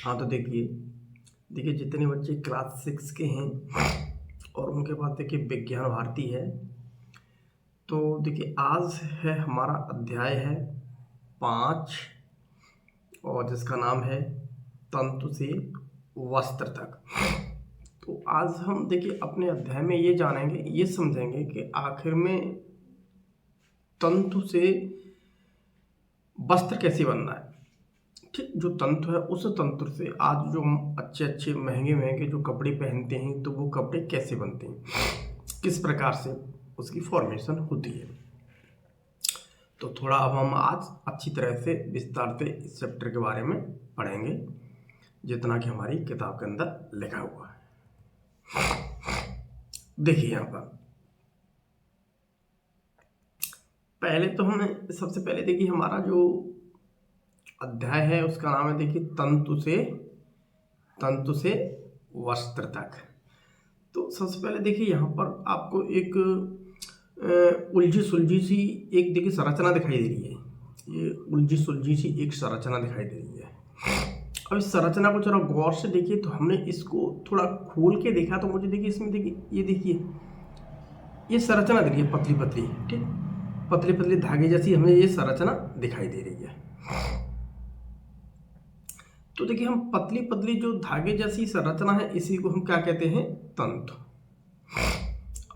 हाँ, तो देखिए देखिए जितने बच्चे क्लास 6 के हैं और उनके पास देखिए विज्ञान भारती है। तो देखिए आज है हमारा अध्याय है 5 और जिसका नाम है तंतु से वस्त्र तक। तो आज हम देखिए अपने अध्याय में ये जानेंगे, ये समझेंगे कि आखिर में तंतु से वस्त्र कैसे बनना है। ठीक, जो तंतु है उस तंतु से आज जो हम अच्छे अच्छे महंगे महंगे जो कपड़े पहनते हैं, तो वो कपड़े कैसे बनते हैं, किस प्रकार से उसकी फॉर्मेशन होती है। तो थोड़ा अब हम आज अच्छी तरह से विस्तार से इस चैप्टर के बारे में पढ़ेंगे, जितना कि हमारी किताब के अंदर लिखा हुआ है। देखिए यहाँ पर पहले तो हमें सबसे पहले देखिए हमारा जो अध्याय है उसका नाम है देखिए तंतु से वस्त्र तक। तो सबसे पहले देखिए यहाँ पर आपको एक उलझी सुलझी सी एक देखिए संरचना दिखाई दे रही है। ये उलझी सुलझी सी एक संरचना दिखाई दे रही है। अब इस संरचना को जरा गौर से देखिए, तो हमने इसको थोड़ा खोल के देखा तो मुझे देखिए इसमें देखिए ये संरचना दिख रही है, पतली पतली, ठीक, पतली पतली धागे जैसी हमें ये संरचना दिखाई दे रही है। तो देखिए हम पतली पतली जो धागे जैसी संरचना है इसी को हम क्या कहते हैं, तंतु।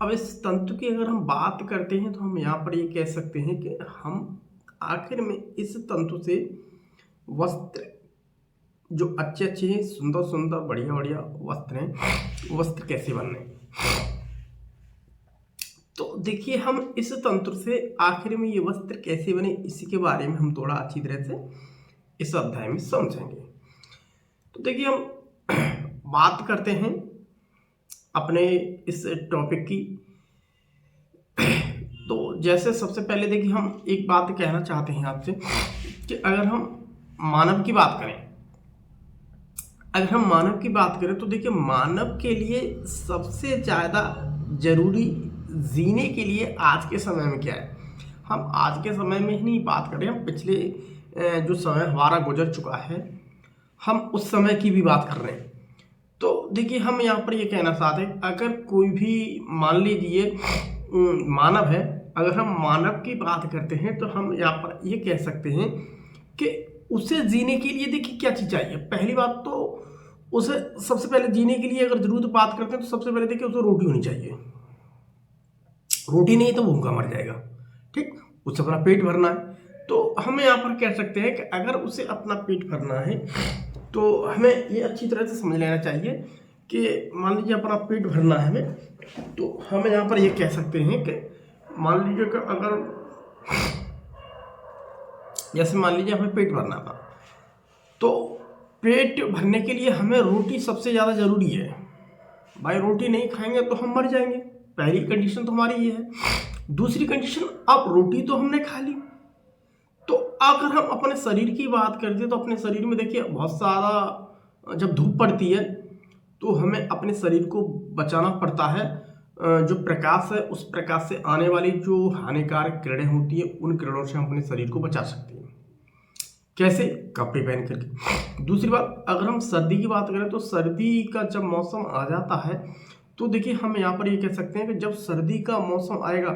अब इस तंतु की अगर हम बात करते हैं तो हम यहाँ पर ये कह सकते हैं कि हम आखिर में इस तंतु से वस्त्र जो अच्छे अच्छे हैं, सुंदर सुंदर बढ़िया बढ़िया वस्त्र हैं, वस्त्र कैसे बनने। तो देखिए हम इस तंतु से आखिर में ये वस्त्र कैसे बने, इसी के बारे में हम थोड़ा अच्छी तरह से इस अध्याय में समझेंगे। तो देखिए हम बात करते हैं अपने इस टॉपिक की। तो जैसे सबसे पहले देखिए हम एक बात कहना चाहते हैं आपसे कि अगर हम मानव की बात करें तो देखिए मानव के लिए सबसे ज़्यादा जरूरी जीने के लिए आज के समय में क्या है। हम आज के समय में ही नहीं बात करें, हम पिछले जो समय हमारा गुजर चुका है हम उस समय की भी बात कर रहे हैं। तो देखिए हम यहाँ पर ये कहना चाहते हैं, अगर कोई भी मान लीजिए मानव है, अगर हम मानव की बात करते हैं तो हम यहाँ पर ये कह सकते हैं कि उसे जीने के लिए देखिए क्या चीज़ चाहिए। पहली बात तो उसे सबसे पहले जीने के लिए अगर जरूरत बात करते हैं तो सबसे पहले देखिए उसे रोटी होनी चाहिए। रोटी नहीं तो भूखा मर जाएगा, ठीक, उसे अपना पेट भरना है। तो हम यहाँ पर कह सकते हैं कि अगर उसे अपना पेट भरना है तो हमें ये अच्छी तरह से समझ लेना चाहिए कि मान लीजिए अपना पेट भरना है हमें, तो हम यहाँ पर ये कह सकते हैं कि मान लीजिए कि अगर जैसे मान लीजिए हमें पेट भरना था, तो पेट भरने के लिए हमें रोटी सबसे ज़्यादा ज़रूरी है। भाई रोटी नहीं खाएंगे तो हम मर जाएंगे, पहली कंडीशन तो हमारी ये है। दूसरी कंडीशन, अब रोटी तो हमने खा ली, तो अगर हम अपने शरीर की बात करते हैं तो अपने शरीर में देखिए बहुत सारा जब धूप पड़ती है तो हमें अपने शरीर को बचाना पड़ता है। जो प्रकाश है उस प्रकाश से आने वाली जो हानिकारक किरणें होती है उन किरणों से हम अपने शरीर को बचा सकते हैं। कैसे? कपड़े पहन करके। दूसरी बात, अगर हम सर्दी की बात करें तो सर्दी का जब मौसम आ जाता है तो देखिए हम यहाँ पर ये कह सकते हैं कि जब सर्दी का मौसम आएगा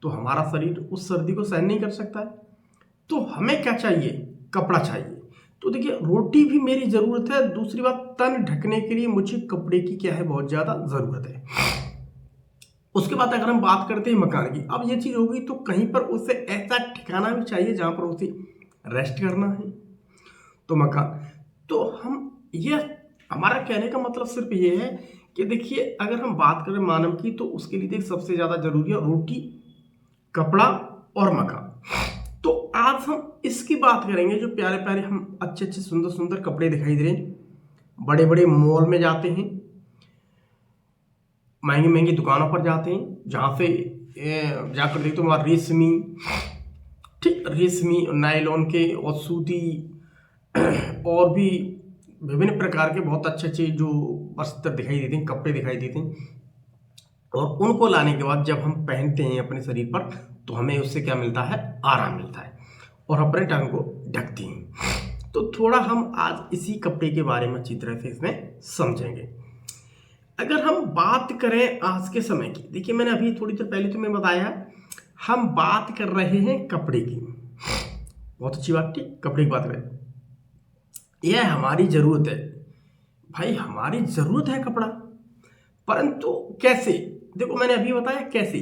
तो हमारा शरीर उस सर्दी को सहन नहीं कर सकता है, तो हमें क्या चाहिए, कपड़ा चाहिए। तो देखिए रोटी भी मेरी ज़रूरत है। दूसरी बात, तन ढकने के लिए मुझे कपड़े की क्या है, बहुत ज़्यादा ज़रूरत है। उसके बाद अगर हम बात करते हैं मकान की, अब ये चीज़ होगी तो कहीं पर उसे ऐसा ठिकाना भी चाहिए जहाँ पर उसे रेस्ट करना है, तो मकान। तो हम ये हमारा कहने का मतलब सिर्फ ये है कि देखिए अगर हम बात करें मानव की तो उसके लिए देख सबसे ज़्यादा जरूरी है रोटी, कपड़ा और मकान। तो आज हम इसकी बात करेंगे। जो प्यारे प्यारे हम अच्छे अच्छे सुंदर सुंदर कपड़े दिखाई दे रहे हैं, बड़े बड़े मॉल में जाते हैं, महंगी महंगी दुकानों पर जाते हैं, जहाँ से जाकर देखते हो वहाँ रेशमी, ठीक, रेशमी नायलॉन के और सूती और भी विभिन्न प्रकार के बहुत अच्छे अच्छे जो वस्त्र दिखाई देते हैं, कपड़े दिखाई देते हैं। और उनको लाने के बाद जब हम पहनते हैं अपने शरीर पर तो हमें उससे क्या मिलता है, आराम मिलता है और अपने टंग को ढकती हैं। तो थोड़ा हम आज इसी कपड़े के बारे में अच्छी तरह से इसमें समझेंगे। अगर हम बात करें आज के समय की, देखिए मैंने अभी थोड़ी देर पहले तुम्हें बताया, हम बात कर रहे हैं कपड़े की। बहुत अच्छी बात, ठीक, कपड़े की बात करें, यह हमारी जरूरत है भाई, हमारी जरूरत है कपड़ा, परंतु कैसे? देखो मैंने अभी बताया कैसे,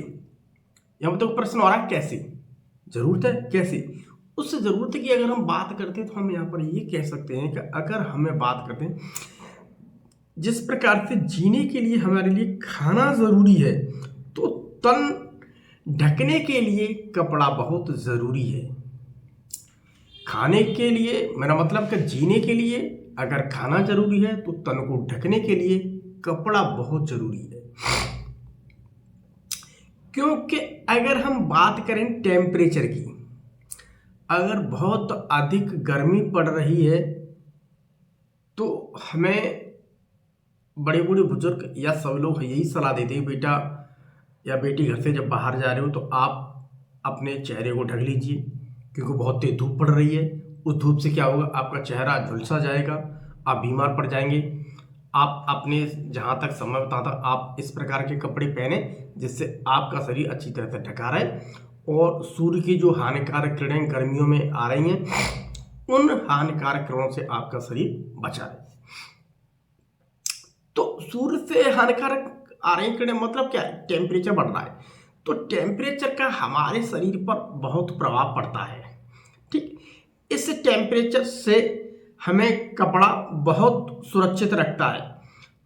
यहाँ तो प्रश्न आ रहा है कैसे, जरूरत है कैसे। उस जरूरत की अगर हम बात करते हैं तो हम यहाँ पर ये कह सकते हैं कि अगर हमें बात करते हैं जिस प्रकार से जीने के लिए हमारे लिए खाना जरूरी है, तो तन ढकने के लिए कपड़ा बहुत जरूरी है। खाने के लिए, मेरा मतलब कि जीने के लिए अगर खाना जरूरी है तो तन को ढकने के लिए कपड़ा बहुत जरूरी है। क्योंकि अगर हम बात करें टेम्परेचर की, अगर बहुत अधिक गर्मी पड़ रही है तो हमें बड़े बूढ़े बुजुर्ग या सब लोग यही सलाह देते हैं, बेटा या बेटी घर से जब बाहर जा रहे हो तो आप अपने चेहरे को ढक लीजिए, क्योंकि बहुत तेज धूप पड़ रही है। उस धूप से क्या होगा, आपका चेहरा झुलसा जाएगा, आप बीमार पड़ जाएंगे। आप अपने जहाँ तक समय बता था, आप इस प्रकार के कपड़े पहने जिससे आपका शरीर अच्छी तरह से ढका रहे और सूर्य की जो हानिकारक किरणें गर्मियों में आ रही हैं उन हानिकारक किरणों से आपका शरीर बचा रहे। तो सूर्य से हानिकारक आ रही किरणें मतलब क्या है, टेम्परेचर बढ़ रहा है, तो टेम्परेचर का हमारे शरीर पर बहुत प्रभाव पड़ता है, ठीक। इस टेम्परेचर से हमें कपड़ा बहुत सुरक्षित रखता है।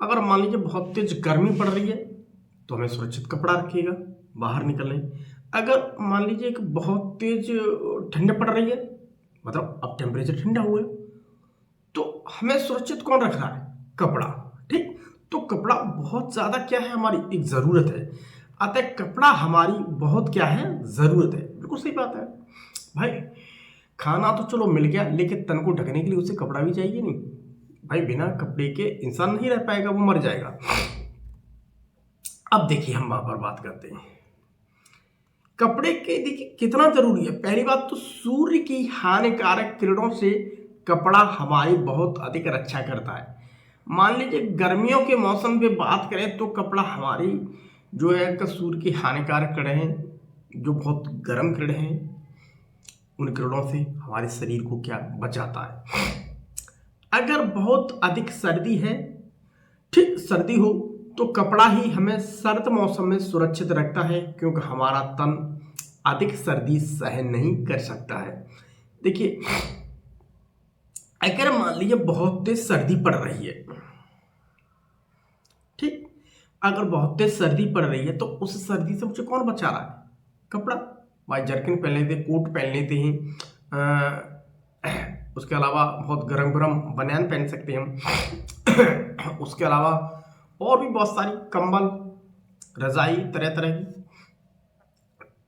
अगर मान लीजिए बहुत तेज गर्मी पड़ रही है तो हमें सुरक्षित कपड़ा रखिएगा बाहर निकलने। अगर मान लीजिए कि बहुत तेज ठंड पड़ रही है, मतलब अब टेम्परेचर ठंडा हुआ है, तो हमें सुरक्षित कौन रख रहा है, कपड़ा, ठीक। तो कपड़ा बहुत ज्यादा क्या है, हमारी एक जरूरत है। अतः कपड़ा हमारी बहुत क्या है, जरूरत है। बिल्कुल सही बात है भाई, खाना तो चलो मिल गया, लेकिन तन को ढकने के लिए उसे कपड़ा भी चाहिए नहीं भाई, बिना कपड़े के इंसान नहीं रह पाएगा, वो मर जाएगा। अब देखिए हम वहां पर बात करते हैं कपड़े के, देखिए कितना जरूरी है। पहली बात तो सूर्य की हानिकारक किरणों से कपड़ा हमारी बहुत अधिक रक्षा करता है। मान लीजिए गर्मियों के मौसम में बात करें तो कपड़ा हमारी जो है सूर्य की हानिकारक किरणें, जो बहुत गर्म किरणें हैं, उन किरणों से हमारे शरीर को क्या बचाता है। अगर बहुत अधिक सर्दी है, ठीक, सर्दी हो तो कपड़ा ही हमें सर्द मौसम में सुरक्षित रखता है, क्योंकि हमारा तन अधिक सर्दी सहन नहीं कर सकता है। देखिए अगर मान लीजिए बहुत तेज सर्दी पड़ रही है, ठीक, अगर बहुत तेज सर्दी पड़ रही है तो उस सर्दी से मुझे कौन बचा रहा है, कपड़ा। भाई जर्किन पहन लेते, कोट पहन लेते हैं, उसके अलावा बहुत गरम गरम बनियान पहन सकते हैं हम उसके अलावा और भी बहुत सारी कंबल, रजाई, तरह तरह की।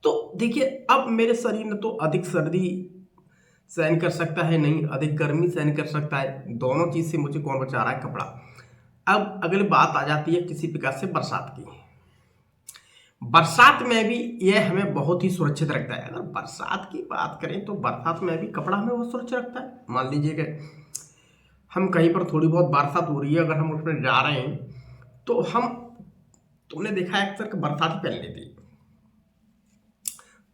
तो देखिए अब मेरे शरीर में तो अधिक सर्दी सहन कर सकता है नहीं, अधिक गर्मी सहन कर सकता है, दोनों चीज से मुझे कौन बचा रहा है, कपड़ा। अब अगली बात आ जाती है किसी प्रकार से बरसात की। बरसात में भी यह हमें बहुत ही सुरक्षित रखता है। अगर बरसात की बात करें तो बरसात में भी कपड़ा हमें बहुत सुरक्षित रखता है। मान लीजिए कि हम कहीं पर थोड़ी बहुत बरसात हो रही है, अगर हम उसमें जा रहे हैं तो हम, तुमने देखा है अक्सर कि बरसाती पहन लेते हैं।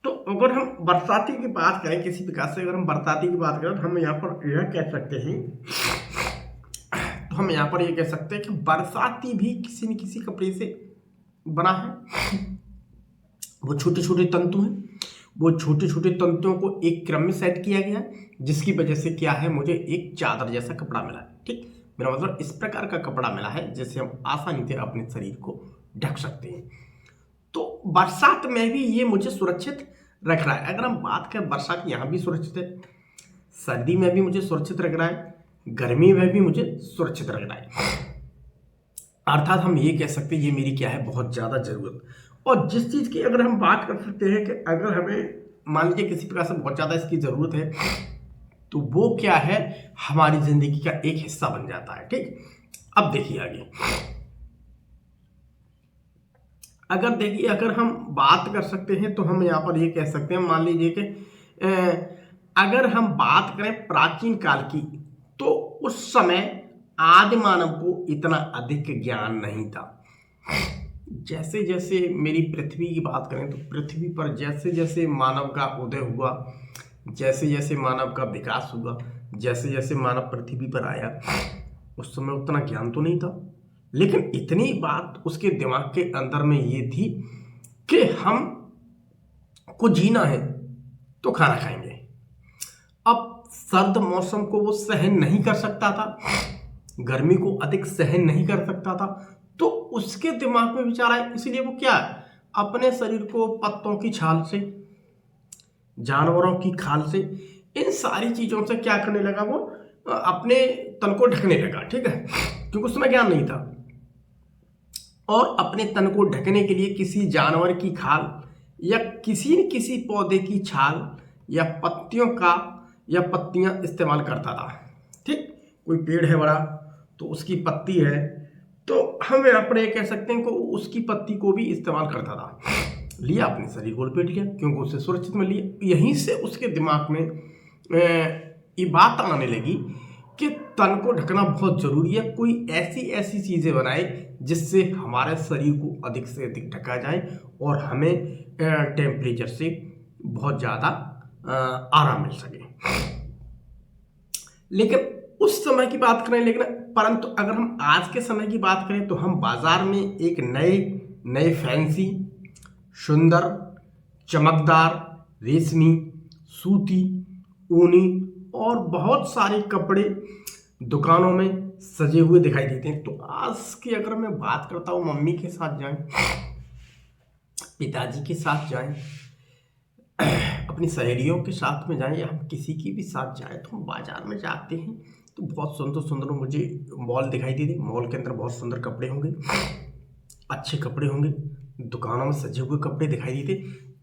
तो अगर हम बरसाती की बात करें, किसी प्रकार से अगर हम बरसाती की बात करें तो हम यहाँ पर यह कह सकते हैं, तो हम यहाँ पर यह कह सकते हैं कि बरसाती भी किसी न किसी कपड़े से बना है। वो छोटे छोटे तंतु हैं, वो छोटे छोटे तंतुओं को एक क्रम में सेट किया गया, जिसकी वजह से क्या है, मुझे एक चादर जैसा कपड़ा मिला है, ठीक। मेरा मतलब इस प्रकार का कपड़ा मिला है जिससे हम आसानी से अपने शरीर को ढक सकते हैं। तो बरसात में भी ये मुझे सुरक्षित रख रहा है। अगर हम बात करें बरसात, यहाँ भी सुरक्षित है, सर्दी में भी मुझे सुरक्षित रख रहा है, गर्मी में भी मुझे सुरक्षित रख रहा है। अर्थात हम ये कह सकते हैं ये मेरी क्या है, बहुत ज्यादा जरूरत। और जिस चीज की अगर हम बात कर सकते हैं कि अगर हमें मान लीजिए किसी प्रकार से बहुत ज्यादा इसकी जरूरत है, तो वो क्या है, हमारी जिंदगी का एक हिस्सा बन जाता है, ठीक। अब देखिए आगे, अगर देखिए अगर हम बात कर सकते हैं तो हम यहाँ पर ये कह सकते हैं, मान लीजिए कि अगर हम बात करें प्राचीन काल की, तो उस समय आदि मानव को इतना अधिक ज्ञान नहीं था। जैसे जैसे मेरी पृथ्वी की बात करें तो पृथ्वी पर जैसे जैसे मानव का उदय हुआ, जैसे जैसे मानव का विकास हुआ, जैसे जैसे मानव पृथ्वी पर आया, उस समय उतना ज्ञान तो नहीं था, लेकिन इतनी बात उसके दिमाग के अंदर में ये थी कि हम को जीना है तो खाना खाएंगे। अब सर्द मौसम को वो सहन नहीं कर सकता था, गर्मी को अधिक सहन नहीं कर सकता था, तो उसके दिमाग में विचार आया, इसलिए वो क्या है, अपने शरीर को पत्तों की छाल से, जानवरों की खाल से, इन सारी चीजों से क्या करने लगा, वो अपने तन को ढकने लगा। ठीक है, क्योंकि उस समय ज्ञान नहीं था, और अपने तन को ढकने के लिए किसी जानवर की खाल या किसी न किसी पौधे की छाल या पत्तियों का या पत्तियां इस्तेमाल करता था। ठीक, कोई पेड़ है बड़ा तो उसकी पत्ती है, तो हम यहाँ पर ये कह सकते हैं कि उसकी पत्ती को भी इस्तेमाल करता था। लिया, अपने शरीर को लपेट लिया, क्योंकि उसे सुरक्षित में लिया। यहीं से उसके दिमाग में ये बात आने लगी कि तन को ढकना बहुत जरूरी है, कोई ऐसी ऐसी चीजें बनाए जिससे हमारे शरीर को अधिक से अधिक ढका जाए और हमें टेम्परेचर से बहुत ज्यादा आराम मिल सके। लेकिन उस समय की बात करें, लेकिन परंतु अगर हम आज के समय की बात करें तो हम बाजार में एक नए नए फैंसी, सुंदर, चमकदार, रेशमी, सूती, ऊनी और बहुत सारे कपड़े दुकानों में सजे हुए दिखाई देते हैं। तो आज की अगर मैं बात करता हूँ, मम्मी के साथ जाएं, पिताजी के साथ जाएं, अपनी सहेलियों के साथ में जाएं, या हम किसी की भी साथ जाएं, तो हम बाजार में जाते हैं तो बहुत सुंदर सुंदर मुझे मॉल दिखाई देते। मॉल के अंदर बहुत सुंदर कपड़े होंगे, अच्छे कपड़े होंगे, दुकानों में सजे हुए कपड़े दिखाई देते।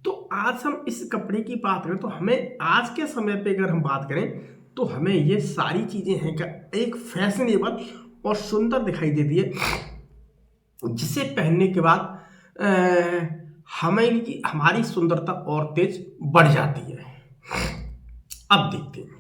तो आज हम इस कपड़े की बात करें तो हमें आज के समय पे अगर हम बात करें तो हमें ये सारी चीजें हैं क्या, एक फैशनेबल और सुंदर दिखाई देती है, जिसे पहनने के बाद हमारी सुंदरता और तेज बढ़ जाती है। अब देखते हैं,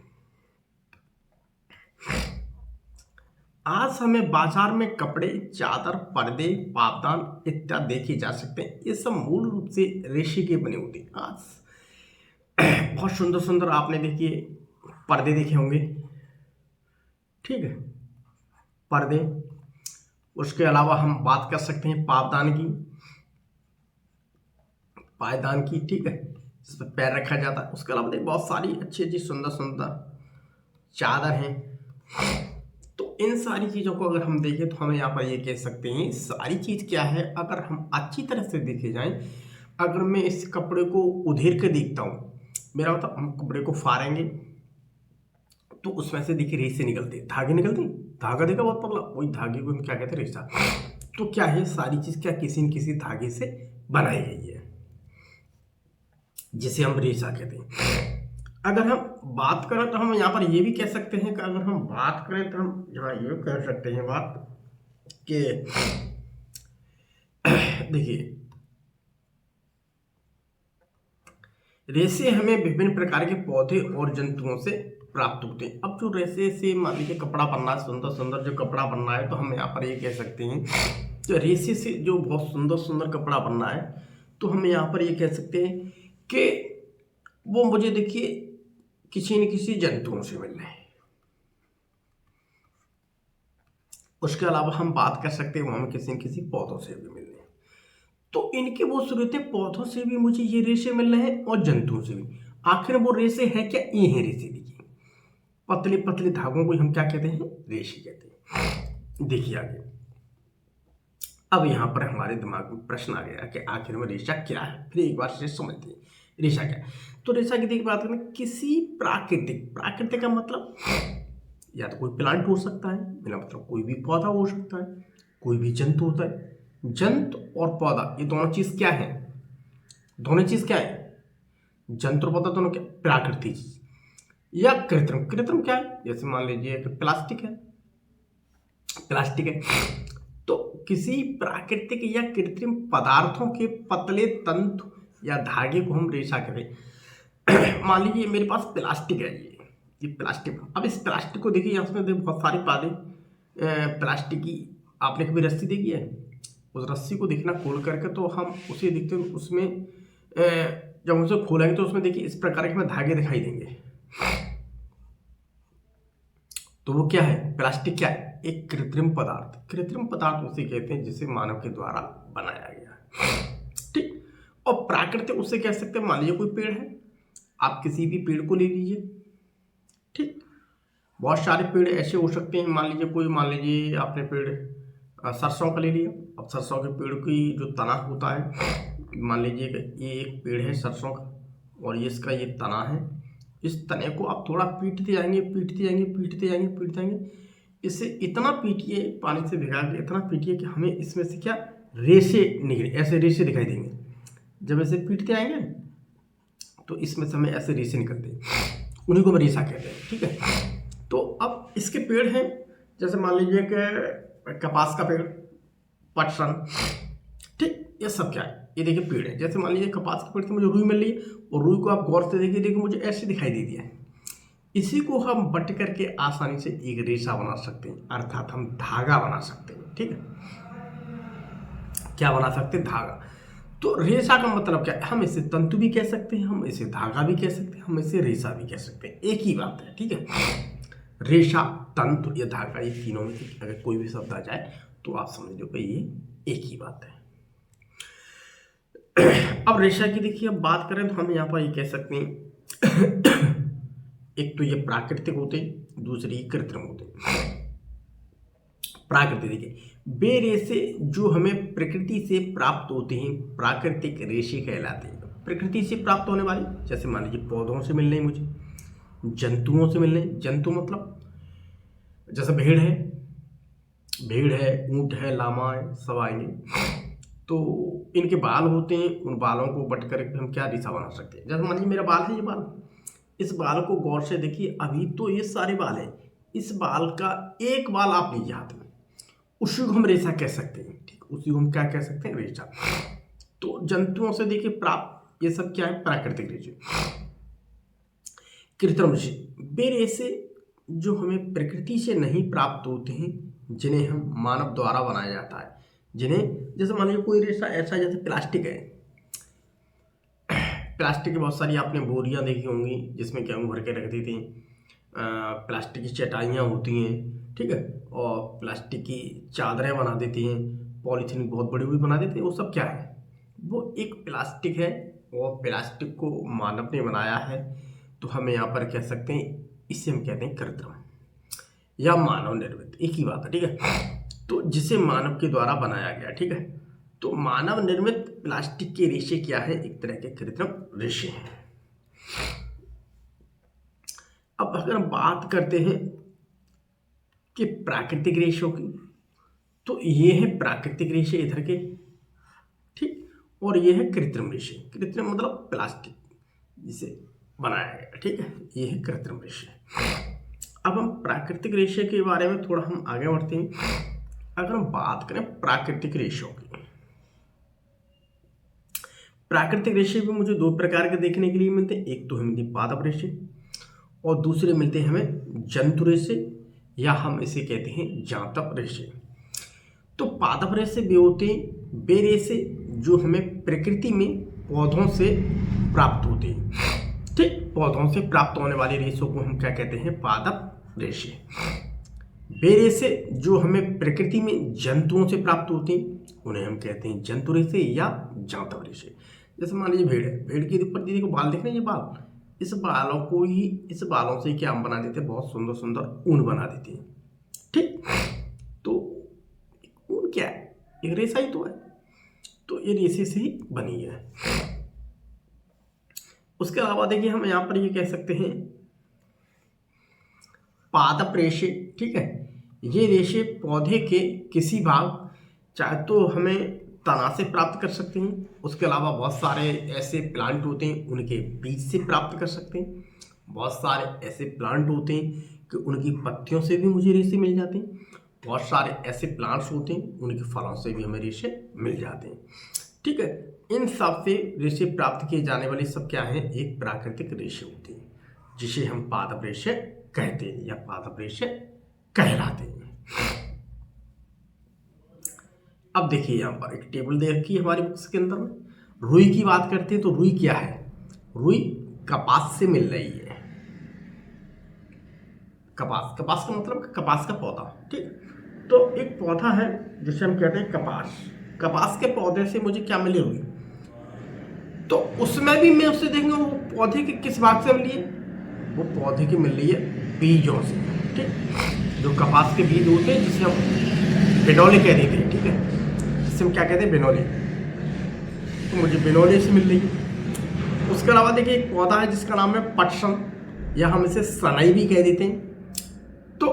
आज हमें बाजार में कपड़े, चादर, पर्दे, पावदान इत्यादि देखे जा सकते हैं। ये सब मूल रूप से रेशे के बने होते हैं। आज बहुत सुंदर सुंदर आपने देखिए पर्दे देखे होंगे, ठीक है, पर्दे। उसके अलावा हम बात कर सकते हैं पावदान की, पायदान की, ठीक है, जिस पर पैर रखा जाता है। उसके अलावा बहुत सारी अच्छी अच्छी सुंदर सुंदर चादर हैं। तो इन सारी चीज़ों को अगर हम देखें तो हमें यहाँ पर ये कह सकते हैं, सारी चीज़ क्या है, अगर हम अच्छी तरह से देखे जाएं, अगर मैं इस कपड़े को उधेर के देखता हूँ, मेरा मतलब हम कपड़े को फाड़ेंगे तो उसमें से देखिए रेशे निकलते, धागे निकलते, धागा देखा बहुत पतला, वही धागे को हम क्या कहते हैं, रेशा। तो क्या है, सारी चीज़ क्या किसी न किसी धागे से बनाई गई है, जिसे हम रेशा कहते हैं। अगर हम बात करें तो हम यहाँ पर ये भी कह सकते हैं कि अगर हम बात करें तो हम यहाँ ये कह सकते हैं बात कि देखिए, रेशे हमें विभिन्न प्रकार के पौधे और जंतुओं से प्राप्त होते हैं। अब जो रेशे से मान लीजिए कपड़ा बनना है, सुंदर सुंदर जो कपड़ा बनना है, तो हम यहाँ पर ये कह सकते हैं कि रेशे से जो बहुत सुंदर सुंदर कपड़ा बनना है, तो हम यहाँ पर ये कह सकते हैं कि वो मुझे देखिए किसी न किसी जंतुओं से मिल रहे हैं। उसके अलावा हम बात कर सकते हैं वो हमें किसी न किसी पौधों से भी मिल रहे हैं। तो इनके वो सूरतें, पौधों से भी मुझे ये रेशे मिल रहे हैं और जंतुओं से भी। आखिर वो रेशे है क्या, ये है रेशे। देखिए पतले पतले धागों को हम क्या कहते हैं, रेशे कहते हैं। देखिए आगे, अब यहाँ पर हमारे दिमाग में प्रश्न आ गया कि आखिर में रेशा क्या है। फिर एक बार से समझते हैं रेशा क्या है। तो रेशा की देखिए बात करें, किसी प्राकृतिक का मतलब या तो कोई प्लांट हो सकता है, मेरा मतलब कोई भी पौधा हो सकता है, कोई भी जंतु होता है। जंतु और पौधा ये दोनों चीज क्या है, दोनों चीज क्या है, जंतु और पौधा दोनों क्या, प्राकृतिक या कृत्रिम। कृत्रिम क्या है, जैसे मान लीजिए कि प्लास्टिक है, प्लास्टिक है। तो किसी प्राकृतिक या कृत्रिम पदार्थों के पतले तंतु या धागे को हम रेशा कहते हैं। मान लीजिए मेरे पास प्लास्टिक है, ये प्लास्टिक। अब इस प्लास्टिक को देखिए, यहाँ पे बहुत सारी पाले प्लास्टिक की, आपने कभी रस्सी देखी है? उस रस्सी को देखना खोल करके, तो हम उसे देखते हैं, उसमें जब उसे खोलेंगे तो उसमें देखिए इस प्रकार के हमें धागे दिखाई देंगे। तो वो क्या है? प्लास्टिक क्या है? एक कृत्रिम पदार्थ। कृत्रिम पदार्थ उसे कहते हैं जिसे मानव के द्वारा बनाया गया, ठीक। और प्राकृतिक उसे कह सकते हैं, मान लीजिए कोई पेड़ है, आप किसी भी पेड़ को ले लीजिए, ठीक। बहुत सारे पेड़ ऐसे हो सकते हैं, मान लीजिए आपने पेड़ सरसों का ले लिया। अब सरसों के पेड़ की जो तना होता है, मान लीजिए कि ये एक पेड़ है सरसों का, और ये इसका ये तना है। इस तने को आप थोड़ा पीटते जाएंगे, इसे इतना पीटिए, पानी से भिगा के इतना पीटिए कि हमें इसमें से क्या रेशे निकले, ऐसे रेशे दिखाई देंगे। जब ऐसे पीटते आएंगे तो इसमें से हमें ऐसे रेशे निकलते हैं, उन्हीं को हम रेशा कहते हैं, ठीक है। तो अब इसके पेड़ हैं, जैसे मान लीजिए कि कपास का पेड़, पटसन, ठीक। ये सब क्या है? ये देखिए पेड़ है। जैसे मान लीजिए कपास के पेड़ से मुझे रुई मिल रही है, और रुई को आप गौर से देखिए मुझे ऐसे दिखाई दे दिया है। इसी को हम बट करके आसानी से एक रेशा बना सकते हैं, अर्थात हम धागा बना सकते हैं, ठीक है। क्या बना सकते हैं? धागा। तो रेशा का मतलब क्या है? हम इसे तंतु भी कह सकते हैं, हम इसे धागा भी कह सकते हैं, हम इसे रेशा भी कह सकते हैं, एक ही बात है, ठीक है। रेशा, तंतु या धागा, ये तीनों में से अगर कोई भी शब्द आ जाए तो आप समझ लो कि ये एक ही बात है। अब रेशा की देखिए, अब बात करें तो हम यहाँ पर ये कह सकते हैं एक तो ये प्राकृतिक होते हैं, दूसरी कृत्रिम होते हैं। प्राकृतिक देखिए, वे रेशे जो हमें प्रकृति से प्राप्त होते हैं प्राकृतिक रेशे कहलाते हैं। प्रकृति से प्राप्त होने वाले, जैसे मान लीजिए पौधों से मिल रहे मुझे, जंतुओं से मिल रहे। जंतु मतलब जैसे भेड़ है, ऊंट है, लामा है, सब आएंगे। तो इनके बाल होते हैं, उन बालों को बट करके हम क्या रेशा बना सकते हैं। जैसे मान लीजिए मेरा बाल है, ये बाल, इस बाल को गौर से देखिए, अभी तो ये सारे बाल हैं, इस बाल का एक बाल आप लीजिए हाथ में, उसी को हम रेशा कह सकते हैं, ठीक। उसी को हम क्या कह सकते हैं? रेशा। तो जंतुओं से देखिए प्राप्त, ये सब क्या है? प्राकृतिक रेशे। कृत्रिम रेशे, वे रेशे जो हमें प्रकृति से नहीं प्राप्त होते हैं, जिन्हें हम मानव द्वारा बनाया जाता है। जिन्हें, जैसे मान लीजिए कोई रेशा ऐसा, जैसे प्लास्टिक है, प्लास्टिक की बहुत सारी आपने बोरियां देखी होंगी जिसमें गेहूँ भर के रख दी थी। प्लास्टिक की चटाइयाँ होती हैं, ठीक है, और प्लास्टिक की चादरें बना देती हैं, पॉलीथीन बहुत बड़ी बड़ी बना देते हैं। वो सब क्या है? वो एक प्लास्टिक है, और प्लास्टिक को मानव ने बनाया है, तो हमें यहाँ पर कह सकते हैं, इसे हम कहते हैं कृत्रिम या मानव निर्मित, एक ही बात है, ठीक है। तो जिसे मानव के द्वारा बनाया गया, ठीक है। तो मानव निर्मित प्लास्टिक के रेशे क्या है? एक तरह के कृत्रिम रेशे हैं। अब अगर हम बात करते हैं कि प्राकृतिक रेशों की, तो ये है प्राकृतिक रेशे इधर के, ठीक, और ये है कृत्रिम रेशे। कृत्रिम मतलब प्लास्टिक जिसे बनाया गया, ठीक है, ये है कृत्रिम रेशे। अब हम प्राकृतिक रेशे के बारे में थोड़ा हम आगे बढ़ते हैं। अगर हम बात करें प्राकृतिक रेशों की, प्राकृतिक रेशे भी मुझे दो प्रकार के देखने के लिए मिलते हैं। एक तो मिलते पादप रेशे, और दूसरे मिलते हैं हमें जंतु रेशे, या हम इसे कहते हैं जांतप रेशे। तो पादप रेशे वे होते हैं वे रेशे जो हमें प्रकृति में पौधों से प्राप्त होते हैं, ठीक। पौधों से प्राप्त होने वाले रेशों को हम क्या कहते हैं? पादप रेशे। वे रेशे जो हमें प्रकृति में जंतुओं से प्राप्त होते हैं उन्हें हम कहते हैं जंतु रेशे या जांतव रेशे। जैसे मान लीजिए भेड़ है, भेड़ के ऊपर दीदी को बाल देख रहे हैं, ये बाल, इस बालों से क्या हम बना देते हैं? बहुत सुंदर सुंदर ऊन बना देते हैं, ठीक। तो ऊन क्या है? एक रेशा ही तो है, तो ये रेशे से ही बनी है। उसके अलावा देखिए हम यहाँ पर ये कह सकते हैं पादप रेशे, ठीक है। ये रेशे पौधे के किसी भाग, चाहे तो हमें तना से प्राप्त कर सकते हैं, उसके अलावा बहुत सारे ऐसे प्लांट होते हैं उनके बीज से प्राप्त कर सकते हैं, बहुत सारे ऐसे प्लांट होते हैं कि उनकी पत्तियों से भी मुझे रेशे मिल जाते हैं, बहुत सारे ऐसे प्लांट्स होते हैं उनके फलों से भी हमें रेशे मिल जाते हैं, ठीक है। इन सब से रेशे प्राप्त किए जाने वाले सब क्या है, एक प्राकृतिक रेशे होते हैं जिसे हम पादप रेशे कहते हैं या पादप रेशे कहलाते हैं। अब देखिए यहाँ पर एक टेबल दे रखी है हमारी बुक्स के अंदर में, रुई की बात करते हैं तो रुई क्या है, रुई कपास से मिल रही है। कपास, कपास का मतलब कपास का पौधा, ठीक। तो एक पौधा है जिसे हम कहते हैं कपास, कपास के पौधे से मुझे क्या मिली, रुई। तो उसमें भी मैं उससे देखेंगे वो पौधे के किस भाग से मिली है, वो पौधे की मिल रही है बीजों से, ठीक। जो कपास के बीज होते हैं जिसे हम बिनौले कह देते हैं, ठीक है, जिसे हम क्या कहते हैं, बिनौले। तो मुझे बिनौले से मिल रही है। उसके अलावा देखिए एक पौधा है जिसका नाम है पटसन, या हम इसे सनई भी कह देते हैं। तो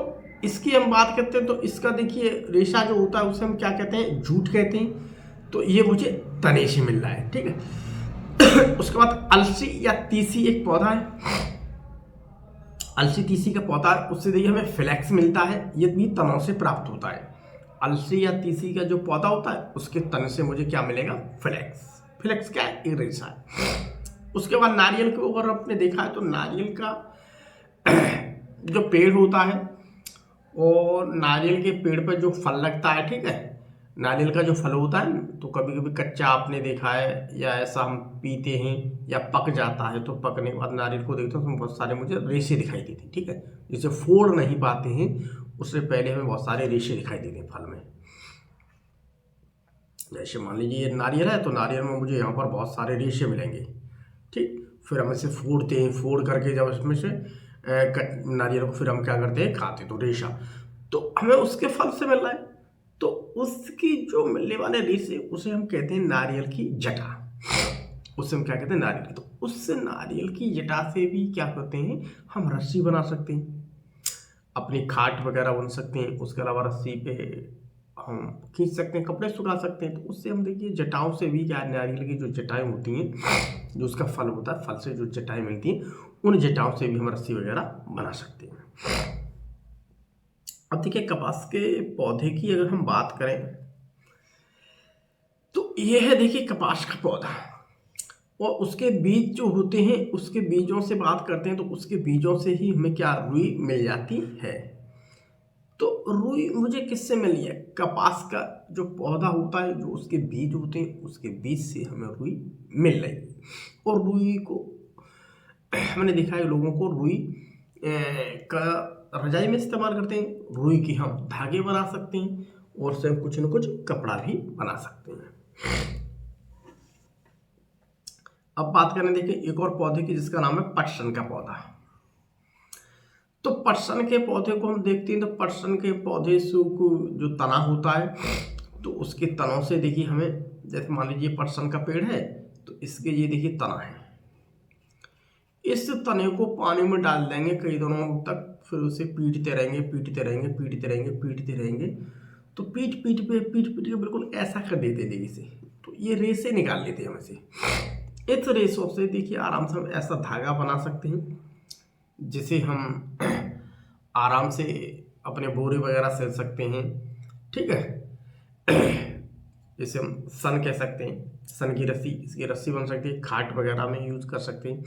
इसकी हम बात करते हैं तो इसका देखिए रेशा जो होता है उसे हम क्या कहते हैं, जूट कहते हैं। तो ये मुझे तने से मिल रहा है, ठीक है। उसके बाद अलसी या तीसी एक पौधा है, अलसी तीसी का पौधा, उससे देखिए हमें फ्लैक्स मिलता है, ये भी तनों से प्राप्त होता है। अलसी या तीसी का जो पौधा होता है उसके तन से मुझे क्या मिलेगा, फ्लैक्स। फ्लैक्स क्या है, एक रेशा है। उसके बाद नारियल के ऊपर आपने देखा है तो नारियल का जो पेड़ होता है और नारियल के पेड़ पर जो फल लगता है, ठीक है, नारियल का जो फल होता है तो कभी कभी कच्चा आपने देखा है या ऐसा हम पीते हैं या पक जाता है, तो पकने के बाद नारियल को देखते हैं तो बहुत सारे मुझे रेशे दिखाई देते हैं, ठीक है। जिसे फोड़ नहीं पाते हैं उससे पहले हमें बहुत सारे रेशे दिखाई देते हैं फल में। जैसे मान लीजिए ये नारियल है तो नारियल में मुझे यहाँ पर बहुत सारे रेशे मिलेंगे, ठीक। फिर हम इसे फोड़ते हैं, फोड़ करके जब इसमें से नारियल को फिर हम क्या करते हैं, खाते, तो रेशा तो हमें उसके फल से मिल रहा है। तो उसकी जो मिलने वाले रेशे उसे हम कहते हैं नारियल की जटा, उसे हम क्या कहते हैं, नारियल की। तो उससे नारियल की जटा से भी क्या करते हैं, हम रस्सी बना सकते हैं, अपनी खाट वगैरह बन सकते हैं। उसके अलावा रस्सी पे हम खींच सकते हैं, कपड़े सुखा सकते हैं। तो उससे हम देखिए जटाओं से भी क्या, नारियल की जो जटाएं होती हैं, जो उसका फल होता है, फल से जो जटाएं मिलती हैं, उन जटाओं से भी हम रस्सी वगैरह बना सकते हैं। अब देखिए कपास के पौधे की अगर हम बात करें तो ये है देखिए कपास का पौधा, और उसके बीज जो होते हैं उसके बीजों से बात करते हैं तो उसके बीजों से ही हमें क्या, रुई मिल जाती है। तो रुई मुझे किससे मिली है, कपास का जो पौधा होता है, जो उसके बीज होते हैं उसके बीज से हमें रुई मिल रही है। और रुई को मैंने देखा है लोगों को रुई का रजाई में इस्तेमाल करते हैं, रुई की हम धागे बना सकते हैं और उससे हम कुछ न कुछ कपड़ा भी बना सकते हैं। अब बात करें देखिए एक और पौधे की जिसका नाम है पटसन का पौधा। तो पटसन के पौधे को हम देखते हैं तो पटसन के पौधे से जो तना होता है तो उसके तनों से देखिए हमें, जैसे मान लीजिए पटसन का पेड़ है तो इसके ये देखिए तना है, इस तने को पानी में डाल देंगे कई दिनों तक, फिर उसे पीटते रहेंगे पीटते रहेंगे पीटते रहेंगे पीटते रहेंगे, तो पीट पीट के बिल्कुल ऐसा कर देते थे इसे, तो ये रेसे निकाल लेते हैं हम इसे। इस रेसों से देखिए आराम से हम ऐसा धागा बना सकते हैं जिसे हम आराम से अपने बोरे वगैरह सिल सकते हैं, ठीक है। जिसे हम सन कह सकते हैं, सन की रस्सी, इसकी रस्सी बन सकती है, खाट वगैरह में यूज कर सकते हैं।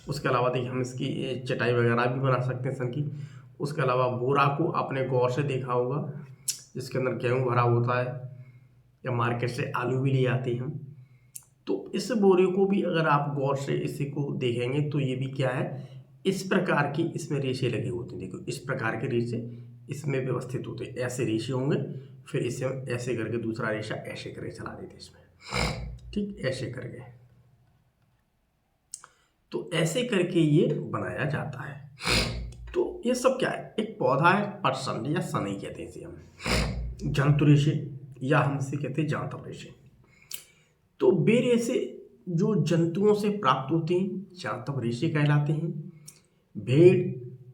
उसके अलावा देखिए हम इसकी चटाई वगैरह भी बना सकते हैं सन की। उसके अलावा बोरा को आपने गौर से देखा होगा जिसके अंदर गेहूँ भरा होता है, या मार्केट से आलू भी ले आते हैं हम, तो इस बोरे को भी अगर आप गौर से इसी को देखेंगे तो ये भी क्या है, इस प्रकार की इसमें रेशे लगे होते हैं। देखो इस प्रकार के रेशे इसमें व्यवस्थित होते हैं, ऐसे रेशे होंगे, फिर इसे हम ऐसे करके दूसरा रेशा ऐसे करके चला देते इसमें, ठीक, ऐसे करके। तो ऐसे करके ये बनाया जाता है। तो ये सब क्या है, एक पौधा है पटसन या सनई कहते हैं इसे हम, जंतु रेशे या हम इसे कहते हैं जांतव रेशे। तो बे रेशे जो जंतुओं से प्राप्त होते हैं जांतव रेशे कहलाते हैं। भेड़